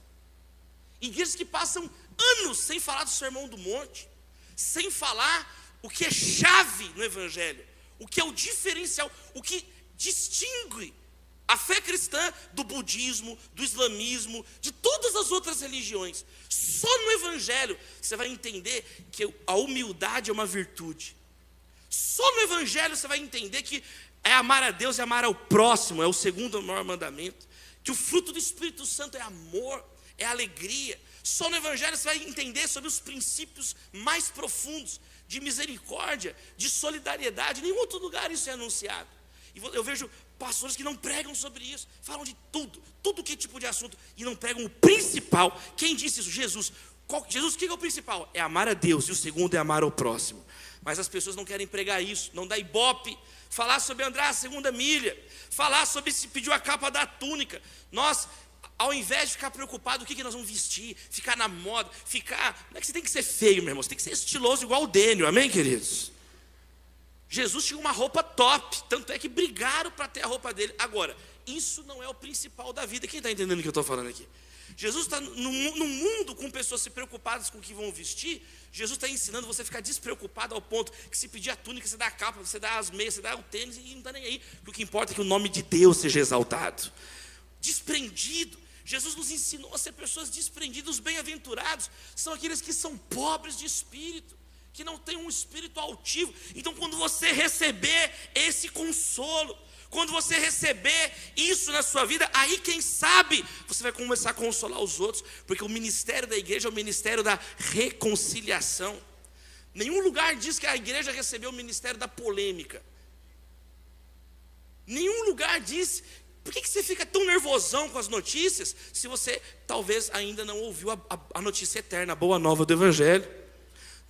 Speaker 1: igrejas que passam anos sem falar do Sermão do Monte, sem falar o que é chave no Evangelho, o que é o diferencial, o que distingue a fé cristã do budismo, do islamismo, de todas as outras religiões. Só no Evangelho você vai entender que a humildade é uma virtude. Só no Evangelho você vai entender que é amar a Deus e amar ao próximo, é o segundo maior mandamento. Que o fruto do Espírito Santo é amor, é alegria. Só no Evangelho você vai entender sobre os princípios mais profundos de misericórdia, de solidariedade. Em nenhum outro lugar isso é anunciado. E eu vejo pastores que não pregam sobre isso, falam de tudo que tipo de assunto, e não pregam o principal. Quem disse isso? Jesus. Jesus, o que é o principal? É amar a Deus, e o segundo é amar ao próximo. Mas as pessoas não querem pregar isso, não dá ibope, falar sobre andar a segunda milha, falar sobre se pediu a capa da túnica. Nós, ao invés de ficar preocupado, o que nós vamos vestir, ficar na moda, não é que você tem que ser feio, meu irmão, você tem que ser estiloso igual o Dênio, amém, queridos? Jesus tinha uma roupa top, tanto é que brigaram para ter a roupa dele. Agora, isso não é o principal da vida. Quem está entendendo o que eu estou falando aqui? Jesus está num mundo com pessoas se preocupadas com o que vão vestir. Jesus está ensinando você a ficar despreocupado ao ponto que se pedir a túnica, você dá a capa, você dá as meias, você dá o tênis e não está nem aí. Porque o que importa é que o nome de Deus seja exaltado. Desprendido. Jesus nos ensinou a ser pessoas desprendidas. Os bem-aventurados são aqueles que são pobres de espírito, que não têm um espírito altivo. Então, quando você receber esse consolo, quando você receber isso na sua vida, aí quem sabe você vai começar a consolar os outros, porque o ministério da igreja é o ministério da reconciliação. Nenhum lugar diz que a igreja recebeu o ministério da polêmica. Nenhum lugar diz. Por que você fica tão nervosão com as notícias, se você talvez ainda não ouviu a notícia eterna, a boa nova do Evangelho?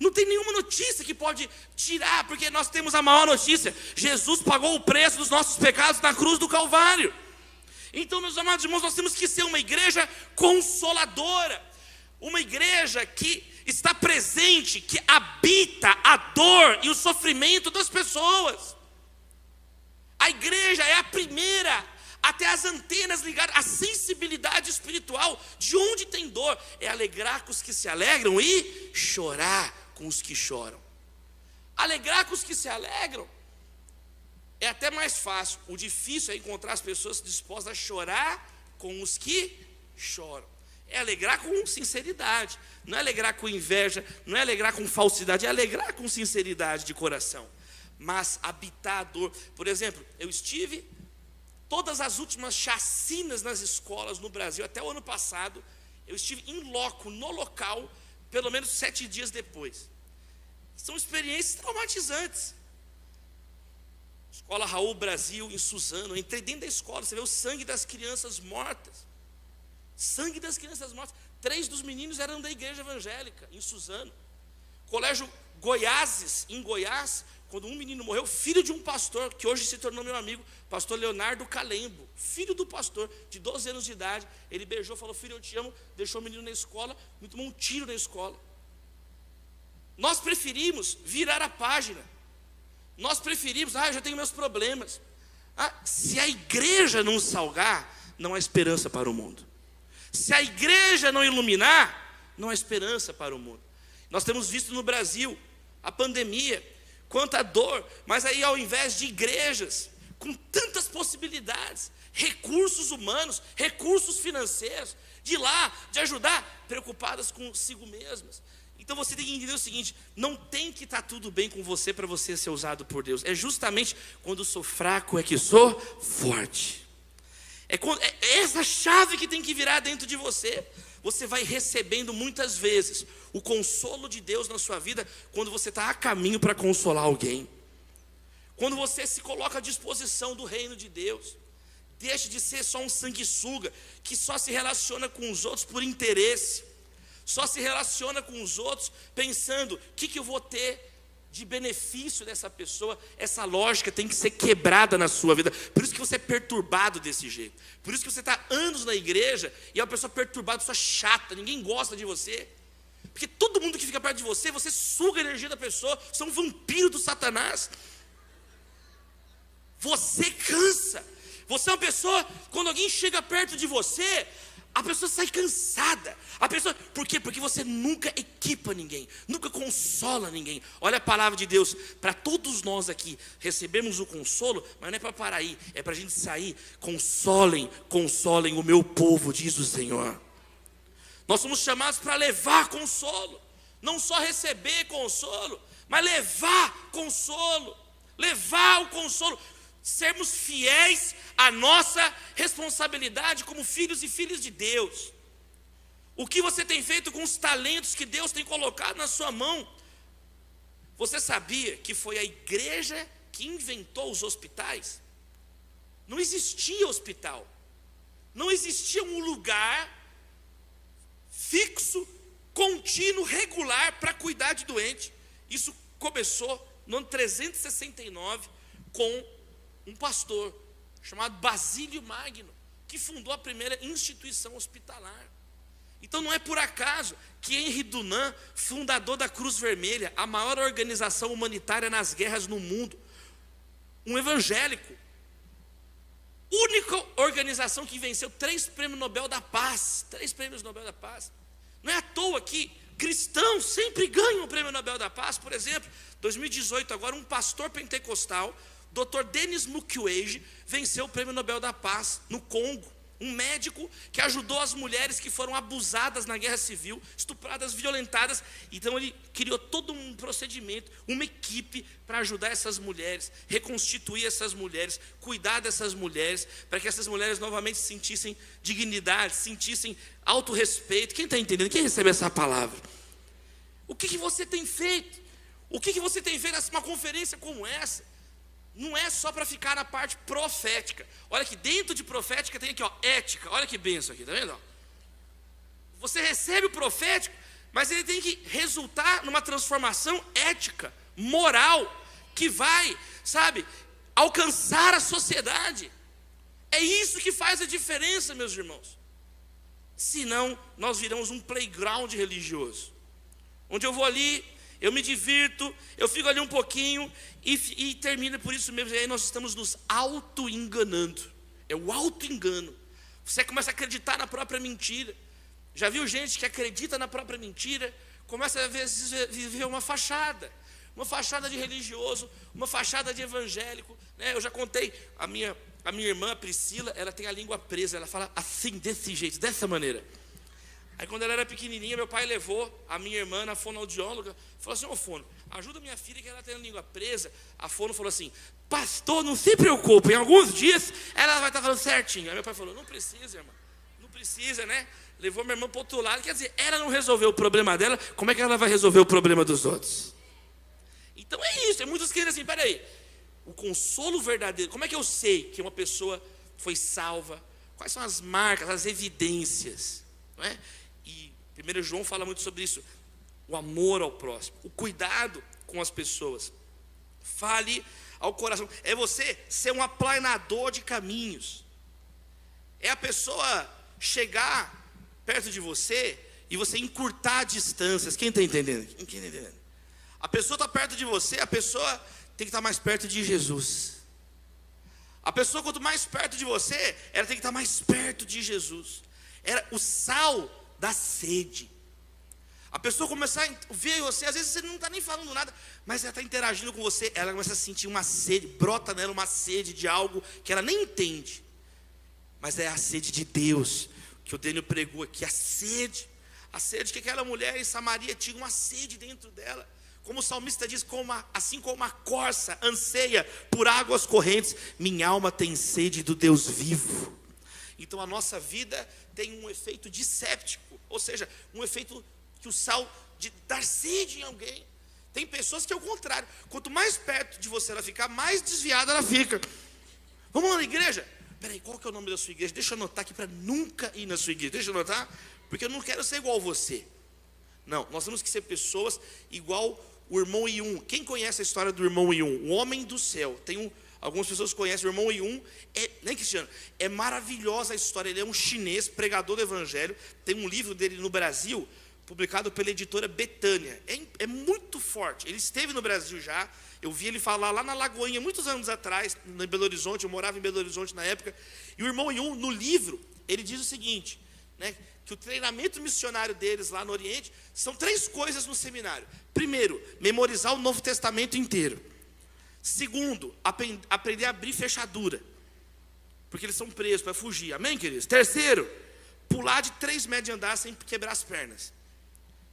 Speaker 1: Não tem nenhuma notícia que pode tirar, porque nós temos a maior notícia: Jesus pagou o preço dos nossos pecados na cruz do Calvário. Então, meus amados irmãos, nós temos que ser uma igreja consoladora, uma igreja que está presente, que habita a dor e o sofrimento das pessoas. A igreja é a primeira até as antenas ligadas, a sensibilidade espiritual. De onde tem dor, é alegrar com os que se alegram e chorar com os que choram. Alegrar com os que se alegram é até mais fácil. O difícil é encontrar as pessoas dispostas a chorar com os que choram. É alegrar com sinceridade, não é alegrar com inveja, não é alegrar com falsidade, é alegrar com sinceridade de coração. Mas habitar a dor. Por exemplo, eu estive todas as últimas chacinas nas escolas no Brasil, até o ano passado, eu estive em loco, no local, pelo menos 7 dias depois. São experiências traumatizantes. Escola Raul Brasil, em Suzano, eu entrei dentro da escola, você vê o sangue das crianças mortas. Sangue das crianças mortas. 3 dos meninos eram da igreja evangélica, em Suzano. Colégio Goiáses, em Goiás, quando um menino morreu, filho de um pastor, que hoje se tornou meu amigo, pastor Leonardo Calembo, filho do pastor, de 12 anos de idade, ele beijou, falou: filho, eu te amo, deixou o menino na escola, me tomou um tiro na escola. Nós preferimos virar a página, nós preferimos, eu já tenho meus problemas. Se a igreja não salgar, não há esperança para o mundo. Se a igreja não iluminar, não há esperança para o mundo. Nós temos visto no Brasil a pandemia, quanta dor, mas aí ao invés de igrejas com tantas possibilidades, recursos humanos, recursos financeiros, de ir lá, de ajudar, preocupadas consigo mesmas. Então você tem que entender o seguinte: não tem que estar tudo bem com você para você ser usado por Deus. É justamente quando sou fraco é que sou forte. É essa chave que tem que virar dentro de você. Você vai recebendo muitas vezes o consolo de Deus na sua vida quando você está a caminho para consolar alguém. Quando você se coloca à disposição do reino de Deus. Deixe de ser só um sanguessuga que só se relaciona com os outros por interesse. Só se relaciona com os outros pensando: o que eu vou ter de benefício dessa pessoa. Essa lógica tem que ser quebrada na sua vida. Por isso que você é perturbado desse jeito. Por isso que você está anos na igreja e é uma pessoa perturbada, uma pessoa chata, ninguém gosta de você. Porque todo mundo que fica perto de você, você suga a energia da pessoa. Você é um vampiro do Satanás. Você cansa. Você é uma pessoa, quando alguém chega perto de você, a pessoa sai cansada. Por quê? Porque você nunca equipa ninguém, nunca consola ninguém. Olha a palavra de Deus, para todos nós aqui recebemos o consolo, mas não é para parar aí, é para a gente sair. Consolem o meu povo, diz o Senhor. Nós somos chamados para levar consolo, não só receber consolo, mas levar consolo, levar o consolo. Sermos fiéis à nossa responsabilidade como filhos e filhas de Deus. O que você tem feito com os talentos que Deus tem colocado na sua mão? Você sabia que foi a igreja que inventou os hospitais? Não existia hospital, não existia um lugar fixo, contínuo, regular para cuidar de doente. Isso
Speaker 2: começou no ano 369 com um pastor chamado Basílio Magno, que fundou a primeira instituição hospitalar. Então não é por acaso que Henri Dunant, fundador da Cruz Vermelha, a maior organização humanitária nas guerras no mundo, um evangélico, única organização que venceu 3 prêmios Nobel da Paz, 3 prêmios Nobel da Paz. Não é à toa que cristãos sempre ganham o prêmio Nobel da Paz. Por exemplo, 2018 agora, um pastor pentecostal, Dr. Denis Mukwege, venceu o prêmio Nobel da Paz no Congo. Um médico que ajudou as mulheres que foram abusadas na guerra civil, estupradas, violentadas. Então ele criou todo um procedimento, uma equipe para ajudar essas mulheres, reconstituir essas mulheres, cuidar dessas mulheres, para que essas mulheres novamente sentissem dignidade, sentissem autorrespeito. Quem está entendendo? Quem recebe essa palavra? O que você tem feito? O que você tem feito numa conferência como essa? Não é só para ficar na parte profética. Olha que dentro de profética tem aqui, ó, ética. Olha que benção aqui, tá vendo? Você recebe o profético, mas ele tem que resultar numa transformação ética, moral, que vai, sabe, alcançar a sociedade. É isso que faz a diferença, meus irmãos. Senão, nós viramos um playground religioso, onde eu vou ali, eu me divirto, eu fico ali um pouquinho e termina por isso mesmo. E aí nós estamos nos auto-enganando. É o auto-engano. Você começa a acreditar na própria mentira. Já viu gente que acredita na própria mentira? Começa a viver uma fachada de religioso, uma fachada de evangélico, né? Eu já contei, a minha irmã Priscila, ela tem a língua presa, ela fala assim, desse jeito, dessa maneira. Aí quando ela era pequenininha, meu pai levou a minha irmã na fonoaudióloga, falou assim: ô fono, ajuda minha filha que ela tem a língua presa. A fono falou assim: pastor, não se preocupe, em alguns dias ela vai estar falando certinho. Aí meu pai falou: não precisa, irmã, não precisa, né? Levou minha irmã para o outro lado, quer dizer, ela não resolveu o problema dela, como é que ela vai resolver o problema dos outros? Então é isso, é muitos que dizem assim, peraí, o consolo verdadeiro, como é que eu sei que uma pessoa foi salva? Quais são as marcas, as evidências, não é? E 1 João fala muito sobre isso, o amor ao próximo, o cuidado com as pessoas. Fale ao coração, é você ser um aplanador de caminhos, é a pessoa chegar perto de você e você encurtar distâncias. Quem está entendendo? Quem está entendendo? A pessoa está perto de você, a pessoa tem que estar mais perto de Jesus. A pessoa, quanto mais perto de você, ela tem que estar mais perto de Jesus. Era o sal da sede. A pessoa começar a ver você, às vezes você não está nem falando nada, mas ela está interagindo com você, ela começa a sentir uma sede, brota nela uma sede de algo que ela nem entende, mas é a sede de Deus, que o Daniel pregou aqui, a sede que aquela mulher em Samaria tinha uma sede dentro dela, como o salmista diz, assim como a corça anseia por águas correntes, minha alma tem sede do Deus vivo. Então a nossa vida tem um efeito disséptico, ou seja, um efeito que o sal de dar sede em alguém. Tem pessoas que é o contrário, quanto mais perto de você ela ficar, mais desviada ela fica. Vamos lá na igreja? Peraí, qual que é o nome da sua igreja? Deixa eu anotar aqui para nunca ir na sua igreja. Deixa eu anotar, porque eu não quero ser igual a você. Não, nós temos que ser pessoas igual o irmão Yun. Quem conhece a história do irmão Yun? O homem do céu. Algumas pessoas conhecem o irmão Yun, nem cristiano. É maravilhosa a história. Ele é um chinês, pregador do evangelho. Tem um livro dele no Brasil, publicado pela editora Betânia. É muito forte. Ele esteve no Brasil já. Eu vi ele falar lá na Lagoinha, muitos anos atrás, em Belo Horizonte. Eu morava em Belo Horizonte na época. E o irmão Yun, no livro, ele diz o seguinte, né, que o treinamento missionário deles lá no Oriente são 3 coisas no seminário. Primeiro, memorizar o Novo Testamento inteiro. Segundo, aprender a abrir fechadura, porque eles são presos para fugir. Amém, queridos? Terceiro, pular de 3 metros de andar sem quebrar as pernas.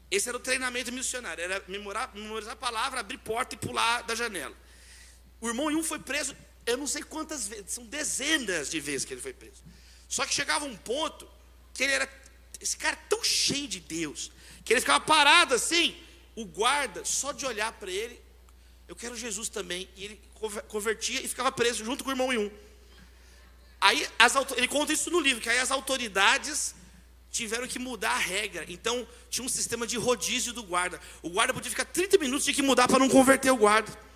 Speaker 2: Esse era o treinamento missionário, era memorizar a palavra, abrir porta e pular da janela. O irmão Yun foi preso, eu não sei quantas vezes, são dezenas de vezes que ele foi preso. Só que chegava um ponto que ele era, esse cara tão cheio de Deus, que ele ficava parado assim, o guarda, só de olhar para ele, eu quero Jesus também, e ele convertia e ficava preso junto com o irmão Yun. Aí ele conta isso no livro, que aí as autoridades tiveram que mudar a regra. Então, tinha um sistema de rodízio do guarda. O guarda podia ficar 30 minutos, tinha que mudar para não converter o guarda.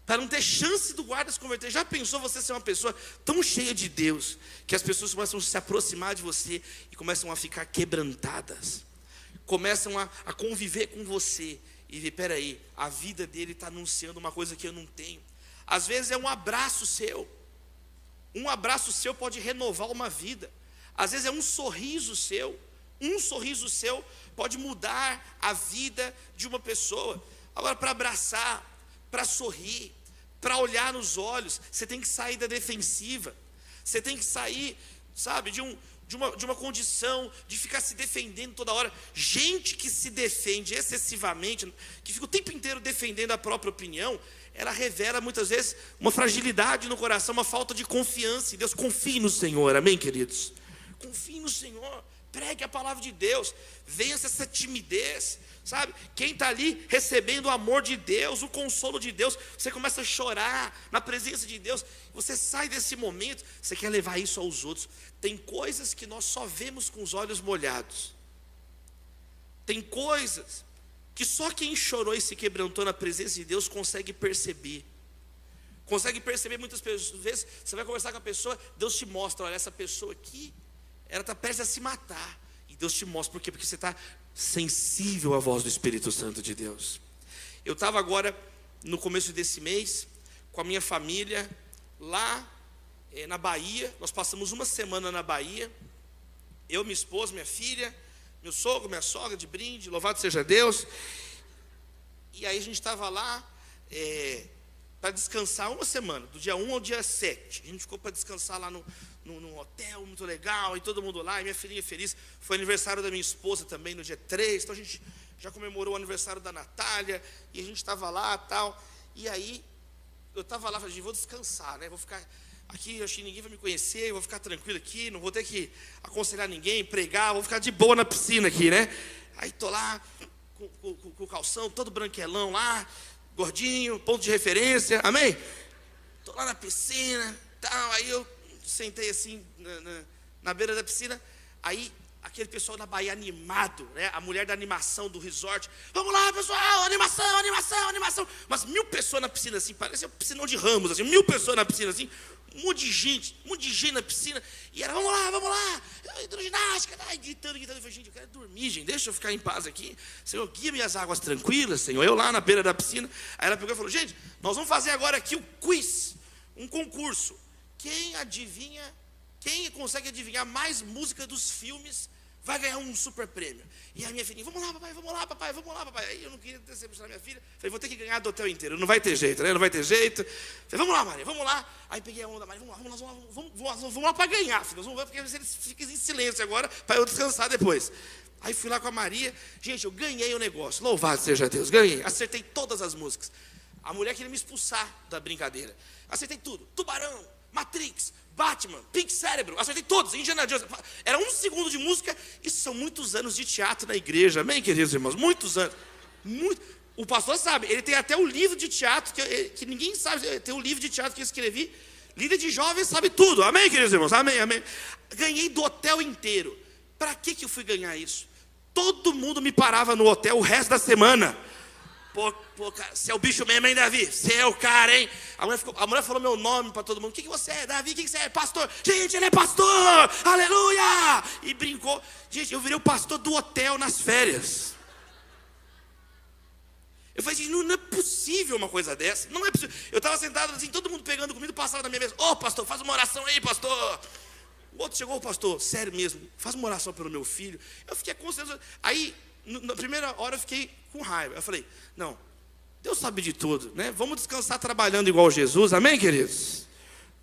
Speaker 2: Para não ter chance do guarda se converter. Já pensou você ser uma pessoa tão cheia de Deus, que as pessoas começam a se aproximar de você e começam a ficar quebrantadas? Começam a conviver com você e ver, peraí, a vida dele está anunciando uma coisa que eu não tenho. Às vezes é um abraço seu. Um abraço seu pode renovar uma vida. Às vezes é um sorriso seu pode mudar a vida de uma pessoa. Agora, para abraçar, para sorrir, para olhar nos olhos, você tem que sair da defensiva. Você tem que sair, sabe, de uma condição de ficar se defendendo toda hora. Gente que se defende excessivamente, que fica o tempo inteiro defendendo a própria opinião, ela revela muitas vezes uma fragilidade no coração, uma falta de confiança em Deus. Confie no Senhor, amém, queridos? Confie no Senhor, pregue a palavra de Deus, vença essa timidez, sabe? Quem está ali recebendo o amor de Deus, o consolo de Deus, você começa a chorar na presença de Deus, você sai desse momento, você quer levar isso aos outros. Tem coisas que nós só vemos com os olhos molhados, tem coisas que só quem chorou e se quebrantou na presença de Deus consegue perceber. Muitas vezes, você vai conversar com a pessoa, Deus te mostra, olha, essa pessoa aqui, ela está prestes a se matar. E Deus te mostra, por quê? Porque você está sensível à voz do Espírito Santo de Deus. Eu estava agora, no começo desse mês, com a minha família, lá na Bahia. Nós passamos uma semana na Bahia. Eu, minha esposa, minha filha, meu sogro, minha sogra, de brinde, louvado seja Deus. E aí a gente estava lá para descansar uma semana, do dia 1 ao dia 7. A gente ficou para descansar lá num hotel muito legal, e todo mundo lá, e minha filhinha feliz. Foi aniversário da minha esposa também no dia 3, então a gente já comemorou o aniversário da Natália, e a gente estava lá e tal. E aí, eu estava lá, falei, vou descansar, né? Vou ficar aqui, acho que ninguém vai me conhecer, eu vou ficar tranquilo aqui, não vou ter que aconselhar ninguém, pregar, vou ficar de boa na piscina aqui, né? Aí estou lá, com o calção, todo branquelão lá, gordinho, ponto de referência, amém? Estou lá na piscina, tal, aí eu sentei assim na beira da piscina, aí aquele pessoal da Bahia animado, né? A mulher da animação do resort, vamos lá pessoal, animação, mas 1000 pessoas na piscina assim, parece um piscinão de Ramos, assim, 1000 pessoas na piscina assim, um monte de gente na piscina, e era, vamos lá, hidroginástica, gritando, eu falei, gente, eu quero dormir, gente, deixa eu ficar em paz aqui, Senhor, guia minhas águas tranquilas, Senhor, eu lá na beira da piscina. Aí ela pegou e falou, gente, nós vamos fazer agora aqui o quiz, um concurso, quem consegue adivinhar mais música dos filmes vai ganhar um super prêmio. E a minha filhinha, vamos lá, papai. Aí eu não queria decepcionar minha filha. Falei, vou ter que ganhar do hotel inteiro. Não vai ter jeito, né? Não vai ter jeito. Falei, vamos lá, Maria, vamos lá. Aí peguei a onda, Maria, vamos lá para ganhar, filho. Nós vamos ver, porque eles ficam em silêncio agora, para eu descansar depois. Aí fui lá com a Maria. Gente, eu ganhei o negócio. Louvado seja Deus, ganhei. Acertei todas as músicas. A mulher queria me expulsar da brincadeira. Acertei tudo. Tubarão, Matrix, Batman, Pink Cérebro, acertei todos, Indiana Jones. Era 1 segundo de música. Isso são muitos anos de teatro na igreja, amém, queridos irmãos? Muitos anos. O pastor sabe, ele tem até o livro de teatro, que ninguém sabe, tem o livro de teatro que eu escrevi. Líder de jovens sabe tudo, amém, queridos irmãos? Amém. Ganhei do hotel inteiro. Para que eu fui ganhar isso? Todo mundo me parava no hotel o resto da semana. Pô, cara, você é o bicho mesmo, hein, Davi? Você é o cara, hein? A mulher falou meu nome para todo mundo. O que você é, Davi? O que você é? Pastor. Gente, ele é pastor! Aleluia! E brincou. Gente, eu virei o pastor do hotel nas férias. Eu falei, gente, não é possível uma coisa dessa. Não é possível. Eu estava sentado assim, todo mundo pegando comida, passava na minha mesa. Pastor, faz uma oração aí, pastor. O outro chegou, pastor, sério mesmo, faz uma oração pelo meu filho. Eu fiquei constrangido. Aí, na primeira hora, eu fiquei com raiva. Eu falei, não, Deus sabe de tudo, né? Vamos descansar trabalhando igual Jesus, amém, queridos?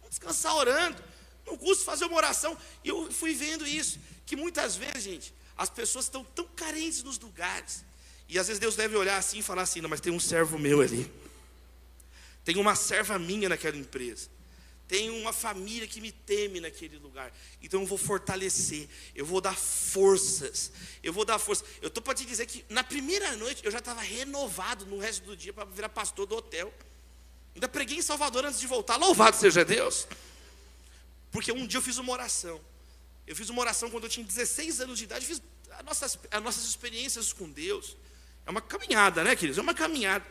Speaker 2: Vamos descansar orando. Não custa fazer uma oração. E eu fui vendo isso, que muitas vezes, gente, as pessoas estão tão carentes nos lugares. E às vezes Deus deve olhar assim e falar assim, não, mas tem um servo meu ali. Tem uma serva minha naquela empresa. Tem uma família que me teme naquele lugar. Então eu vou fortalecer. Eu vou dar forças. Eu estou para te dizer que na primeira noite eu já estava renovado no resto do dia para virar pastor do hotel. Ainda preguei em Salvador antes de voltar. Louvado seja Deus. Porque um dia eu fiz uma oração. Eu fiz uma oração quando eu tinha 16 anos de idade. Fiz as nossas experiências com Deus. É uma caminhada, né, queridos? É uma caminhada,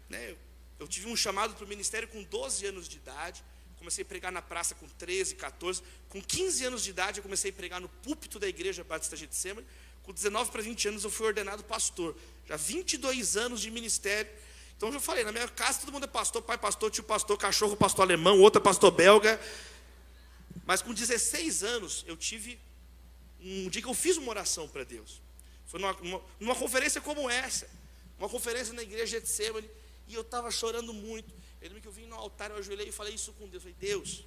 Speaker 2: né? Eu tive um chamado para o ministério com 12 anos de idade. Comecei a pregar na praça com 13, 14. Com 15 anos de idade, eu comecei a pregar no púlpito da igreja Batista Getsemane. Com 19 para 20 anos, eu fui ordenado pastor. Já 22 anos de ministério. Então, eu já falei, na minha casa todo mundo é pastor, pai pastor, tio pastor, cachorro pastor alemão, outro é pastor belga. Mas com 16 anos, eu tive um dia que eu fiz uma oração para Deus. Foi numa conferência como essa. Uma conferência na igreja Getsemane. E eu estava chorando muito. Eu lembro que eu vim no altar, eu ajoelhei e falei isso com Deus. Eu falei, Deus,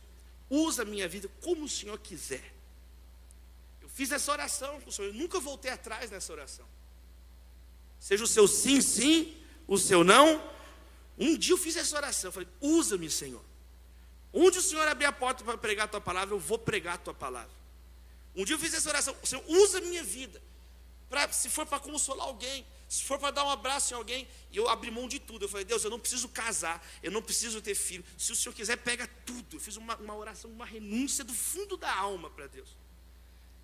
Speaker 2: usa a minha vida como o Senhor quiser. Eu fiz essa oração com o Senhor. Eu nunca voltei atrás nessa oração. Seja o seu sim, sim, o seu não. Um dia eu fiz essa oração. Eu falei, usa-me, Senhor. Onde o Senhor abrir a porta para pregar a tua palavra, eu vou pregar a tua palavra. Um dia eu fiz essa oração. Senhor, usa a minha vida. Se for para consolar alguém, se for para dar um abraço em alguém. E eu abri mão de tudo. Eu falei, Deus, eu não preciso casar, eu não preciso ter filho. Se o Senhor quiser, pega tudo. Eu fiz uma oração, uma renúncia do fundo da alma para Deus.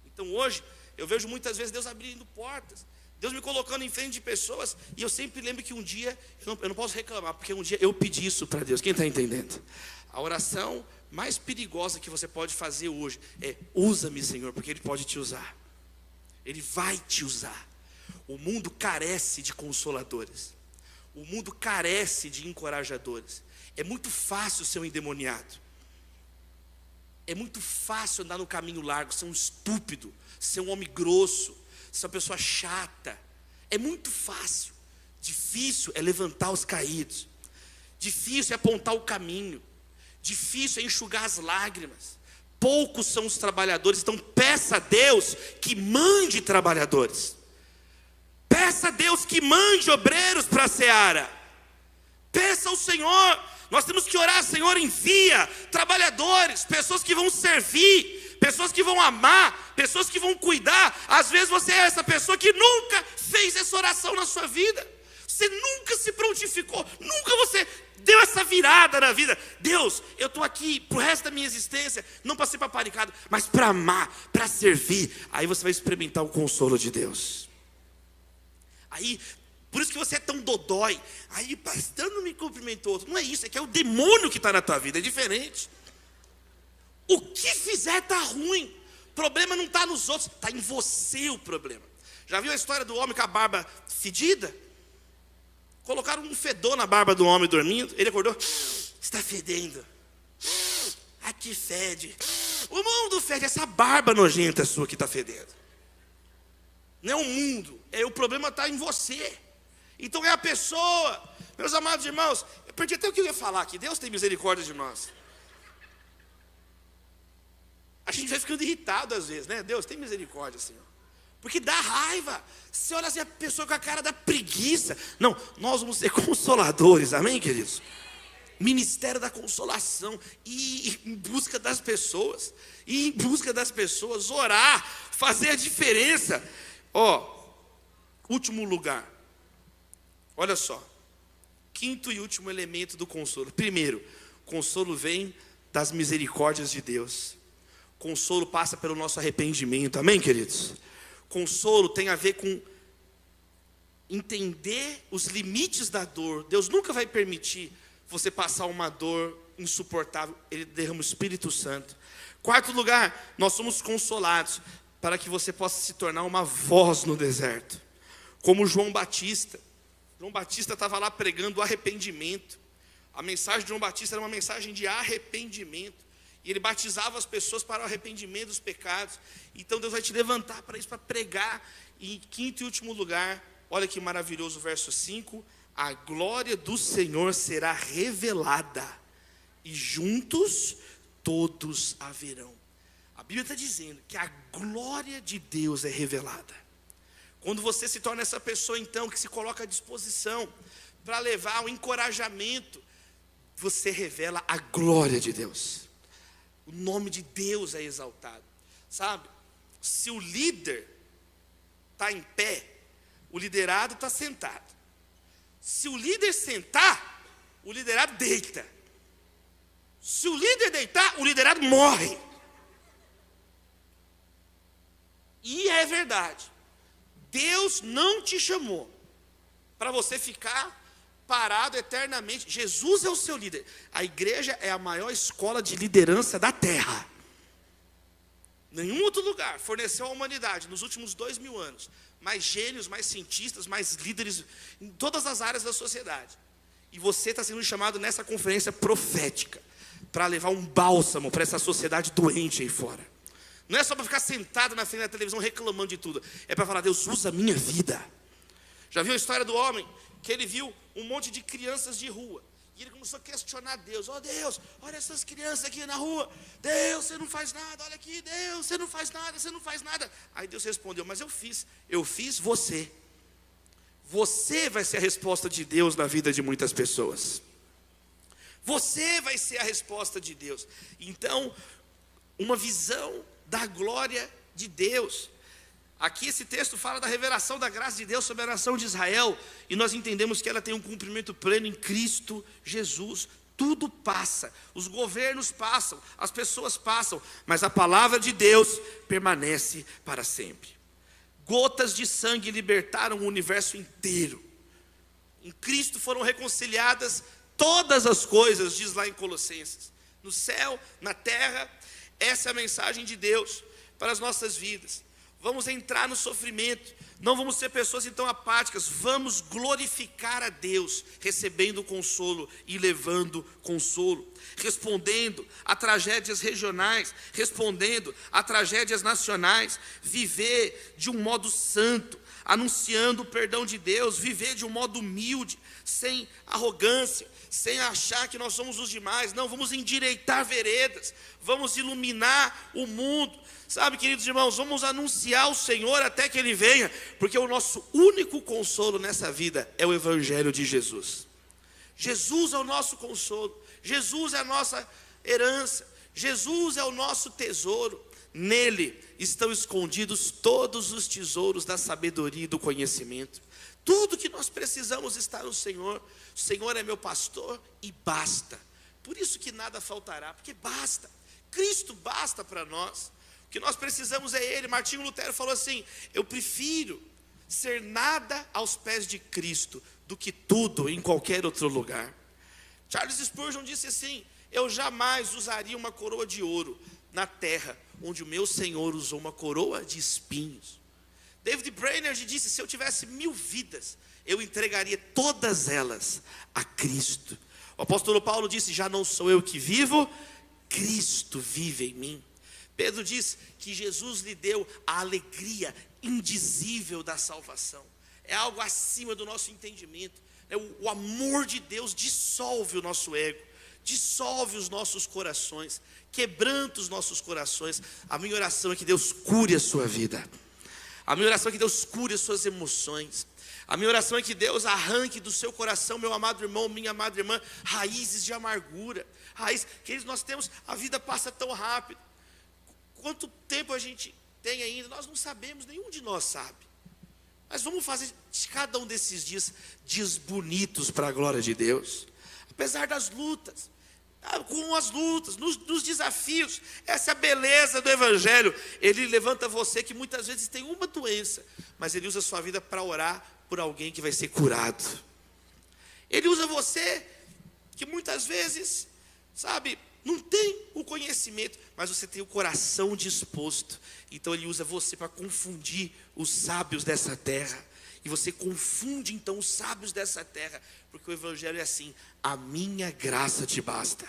Speaker 2: Então hoje, eu vejo muitas vezes Deus abrindo portas, Deus me colocando em frente de pessoas. E eu sempre lembro que um dia, eu não posso reclamar, porque um dia eu pedi isso para Deus. Quem está entendendo? A oração mais perigosa que você pode fazer hoje é, usa-me, Senhor, porque Ele pode te usar. Ele vai te usar. O mundo carece de consoladores. O mundo carece de encorajadores. É muito fácil ser um endemoniado. É muito fácil andar no caminho largo, ser um estúpido, ser um homem grosso, ser uma pessoa chata. É muito fácil. Difícil é levantar os caídos. Difícil é apontar o caminho. Difícil é enxugar as lágrimas. Poucos são os trabalhadores. Então peça a Deus que mande trabalhadores. Peça a Deus que mande obreiros para a seara. Peça ao Senhor. Nós temos que orar, Senhor, envia trabalhadores, pessoas que vão servir, pessoas que vão amar, pessoas que vão cuidar. Às vezes você é essa pessoa que nunca fez essa oração na sua vida. Você nunca se prontificou, nunca você deu essa virada na vida. Deus, eu estou aqui para o resto da minha existência, não para ser paparicado, mas para amar, para servir. Aí você vai experimentar o consolo de Deus. Aí, por isso que você é tão dodói. Aí, pastor, não me cumprimentou. Não é isso, é que é o demônio que está na tua vida, é diferente. O que fizer está ruim. O problema não está nos outros, está em você o problema. Já viu a história do homem com a barba fedida? Colocaram um fedor na barba do homem dormindo. Ele acordou, está fedendo. Aqui fede. O mundo fede, essa barba nojenta sua que está fedendo. Não é o mundo, o problema está em você. Então é a pessoa. Meus amados irmãos, eu perdi até o que eu ia falar aqui. Deus tem misericórdia de nós. A gente vai ficando irritado às vezes, né? Deus tem misericórdia, Senhor. Porque dá raiva. Você olha assim, a pessoa com a cara da preguiça. Não, nós vamos ser consoladores, amém, queridos? Ministério da consolação. E em busca das pessoas. E em busca das pessoas, orar, fazer a diferença. Último lugar. Olha só. Quinto e último elemento do consolo. Primeiro, consolo vem das misericórdias de Deus. Consolo passa pelo nosso arrependimento, amém, queridos? Consolo tem a ver com entender os limites da dor. Deus nunca vai permitir você passar uma dor insuportável. Ele derrama o Espírito Santo. Quarto lugar, nós somos consolados para que você possa se tornar uma voz no deserto. Como João Batista. João Batista estava lá pregando o arrependimento. A mensagem de João Batista era uma mensagem de arrependimento. E ele batizava as pessoas para o arrependimento dos pecados. Então Deus vai te levantar para isso, para pregar. E em quinto e último lugar, olha que maravilhoso o verso 5. A glória do Senhor será revelada, e juntos todos a verão. A Bíblia está dizendo que a glória de Deus é revelada. Quando você se torna essa pessoa então que se coloca à disposição para levar o encorajamento, você revela a glória de Deus. O nome de Deus é exaltado. Sabe, se o líder está em pé, o liderado está sentado. Se o líder sentar, o liderado deita. Se o líder deitar, o liderado morre. E é verdade, Deus não te chamou para você ficar parado eternamente. Jesus é o seu líder. A igreja é a maior escola de liderança da terra. Nenhum outro lugar forneceu à humanidade, nos últimos 2000 anos, mais gênios, mais cientistas, mais líderes em todas as áreas da sociedade. E você está sendo chamado nessa conferência profética para levar um bálsamo para essa sociedade doente aí fora. Não é só para ficar sentado na frente da televisão reclamando de tudo. É para falar: Deus, usa a minha vida. Já viu a história do homem que ele viu um monte de crianças de rua? E ele começou a questionar Deus. Oh Deus, olha essas crianças aqui na rua. Deus, você não faz nada. Olha aqui, Deus, você não faz nada, você não faz nada. Aí Deus respondeu: mas eu fiz você. Você vai ser a resposta de Deus na vida de muitas pessoas. Você vai ser a resposta de Deus. Então, uma visão da glória de Deus. Aqui esse texto fala da revelação da graça de Deus sobre a nação de Israel, e nós entendemos que ela tem um cumprimento pleno em Cristo Jesus. Tudo passa, os governos passam, as pessoas passam, mas a palavra de Deus permanece para sempre. Gotas de sangue libertaram o universo inteiro. Em Cristo foram reconciliadas todas as coisas, diz lá em Colossenses, no céu, na terra. Essa é a mensagem de Deus para as nossas vidas. Vamos entrar no sofrimento, não vamos ser pessoas então apáticas, vamos glorificar a Deus, recebendo consolo e levando consolo, respondendo a tragédias regionais, respondendo a tragédias nacionais, viver de um modo santo, anunciando o perdão de Deus, viver de um modo humilde, sem arrogância, sem achar que nós somos os demais. Não, vamos endireitar veredas, vamos iluminar o mundo. Sabe, queridos irmãos, vamos anunciar o Senhor até que Ele venha, porque o nosso único consolo nessa vida é o Evangelho de Jesus. Jesus é o nosso consolo, Jesus é a nossa herança, Jesus é o nosso tesouro. Nele estão escondidos todos os tesouros da sabedoria e do conhecimento. Tudo que nós precisamos está no Senhor. O Senhor é meu pastor e basta. Por isso que nada faltará, porque basta. Cristo basta para nós. O que nós precisamos é Ele. Martinho Lutero falou assim: eu prefiro ser nada aos pés de Cristo do que tudo em qualquer outro lugar. Charles Spurgeon disse assim: eu jamais usaria uma coroa de ouro na terra onde o meu Senhor usou uma coroa de espinhos. David Brainerd disse: se eu tivesse 1000 vidas, eu entregaria todas elas a Cristo. O apóstolo Paulo disse: já não sou eu que vivo, Cristo vive em mim. Pedro diz que Jesus lhe deu a alegria indizível da salvação. É algo acima do nosso entendimento. O amor de Deus dissolve o nosso ego, dissolve os nossos corações, quebranta os nossos corações. A minha oração é que Deus cure a sua vida. A minha oração é que Deus cure as suas emoções. A minha oração é que Deus arranque do seu coração, meu amado irmão, minha amada irmã, raízes de amargura. Queridos, nós temos, a vida passa tão rápido. Quanto tempo a gente tem ainda, nós não sabemos, nenhum de nós sabe. Mas vamos fazer de cada um desses dias bonitos para a glória de Deus. Apesar das lutas, com as lutas, nos desafios, essa é a beleza do Evangelho. Ele levanta você que muitas vezes tem uma doença, mas Ele usa a sua vida para orar por alguém que vai ser curado. Ele usa você que muitas vezes, sabe, não tem o conhecimento, mas você tem o coração disposto. Então Ele usa você para confundir os sábios dessa terra. E você confunde então os sábios dessa terra, porque o Evangelho é assim: a minha graça te basta.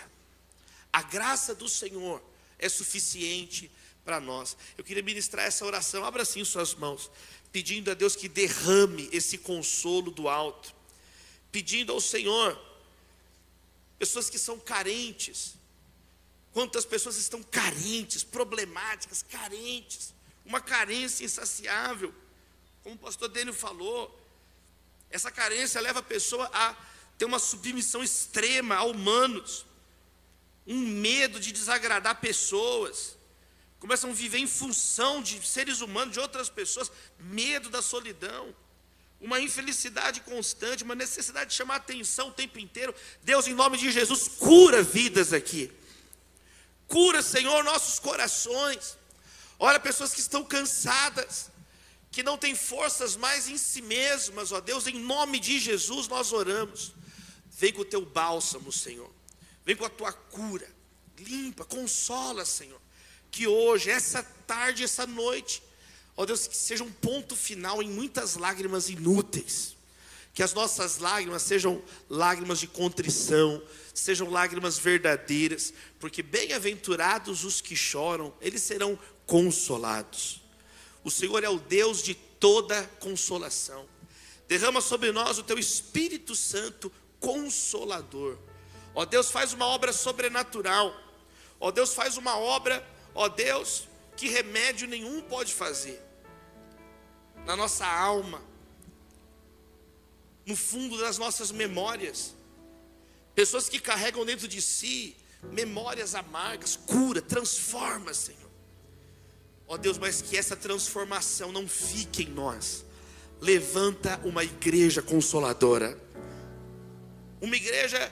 Speaker 2: A graça do Senhor é suficiente para nós. Eu queria ministrar essa oração. Abra assim suas mãos, pedindo a Deus que derrame esse consolo do alto, pedindo ao Senhor, pessoas que são carentes. Quantas pessoas estão carentes, problemáticas, carentes, uma carência insaciável, como o pastor Dênio falou. Essa carência leva a pessoa a ter uma submissão extrema a humanos, um medo de desagradar pessoas, começam a viver em função de seres humanos, de outras pessoas, medo da solidão, uma infelicidade constante, uma necessidade de chamar atenção o tempo inteiro. Deus, em nome de Jesus, cura vidas aqui. Cura, Senhor, nossos corações.
Speaker 1: Olha, pessoas que estão cansadas, que não têm forças mais em si mesmas, ó Deus, em nome de Jesus nós oramos. Vem com o teu bálsamo, Senhor. Vem com a tua cura. Limpa, consola, Senhor. Que hoje, essa tarde, essa noite, ó Deus, que seja um ponto final em muitas lágrimas inúteis. Que as nossas lágrimas sejam lágrimas de contrição, sejam lágrimas verdadeiras, porque bem-aventurados os que choram, eles serão consolados. O Senhor é o Deus de toda consolação. Derrama sobre nós o teu Espírito Santo consolador. Ó Deus, faz uma obra sobrenatural. Ó Deus, faz uma obra, ó Deus, que remédio nenhum pode fazer. Na nossa alma, no fundo das nossas memórias. Pessoas que carregam dentro de si memórias amargas, cura, transforma, Senhor. Ó Deus, mas que essa transformação não fique em nós. Levanta uma igreja consoladora. Uma igreja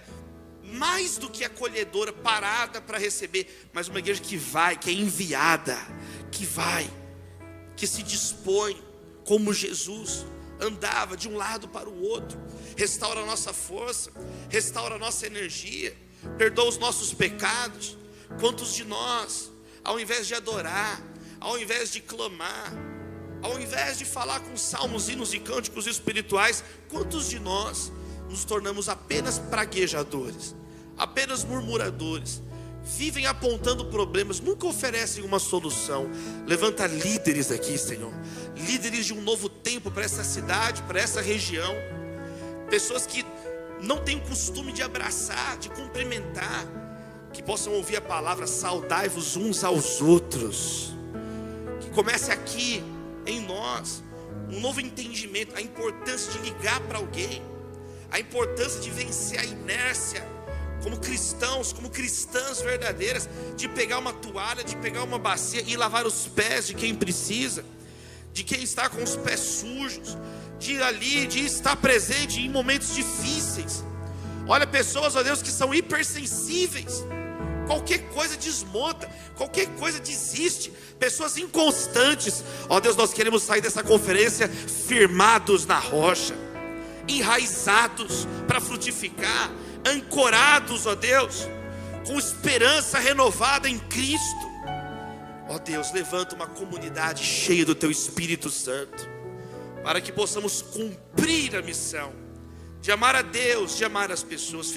Speaker 1: mais do que acolhedora, parada para receber, mas uma igreja que vai, que é enviada, que vai, que se dispõe, como Jesus andava de um lado para o outro. Restaura a nossa força, restaura a nossa energia, perdoa os nossos pecados. Quantos de nós, ao invés de adorar, ao invés de clamar, ao invés de falar com salmos, hinos e cânticos espirituais, quantos de nós nos tornamos apenas praguejadores, apenas murmuradores, vivem apontando problemas, nunca oferecem uma solução? Levanta líderes aqui, Senhor, líderes de um novo tempo para essa cidade, para essa região, pessoas que não têm o costume de abraçar, de cumprimentar, que possam ouvir a palavra: saudai-vos uns aos outros. Que comece aqui em nós um novo entendimento, a importância de ligar para alguém, a importância de vencer a inércia como cristãos, como cristãs verdadeiras, de pegar uma toalha, de pegar uma bacia e lavar os pés de quem precisa, de quem está com os pés sujos, de ir ali, de estar presente em momentos difíceis. Olha, pessoas, ó Deus, que são hipersensíveis, qualquer coisa desmonta, qualquer coisa desiste, pessoas inconstantes. Ó Deus, nós queremos sair dessa conferência firmados na rocha, enraizados para frutificar, ancorados, ó Deus, com esperança renovada em Cristo. Ó Deus, levanta uma comunidade cheia do teu Espírito Santo, para que possamos cumprir a missão de amar a Deus, de amar as pessoas.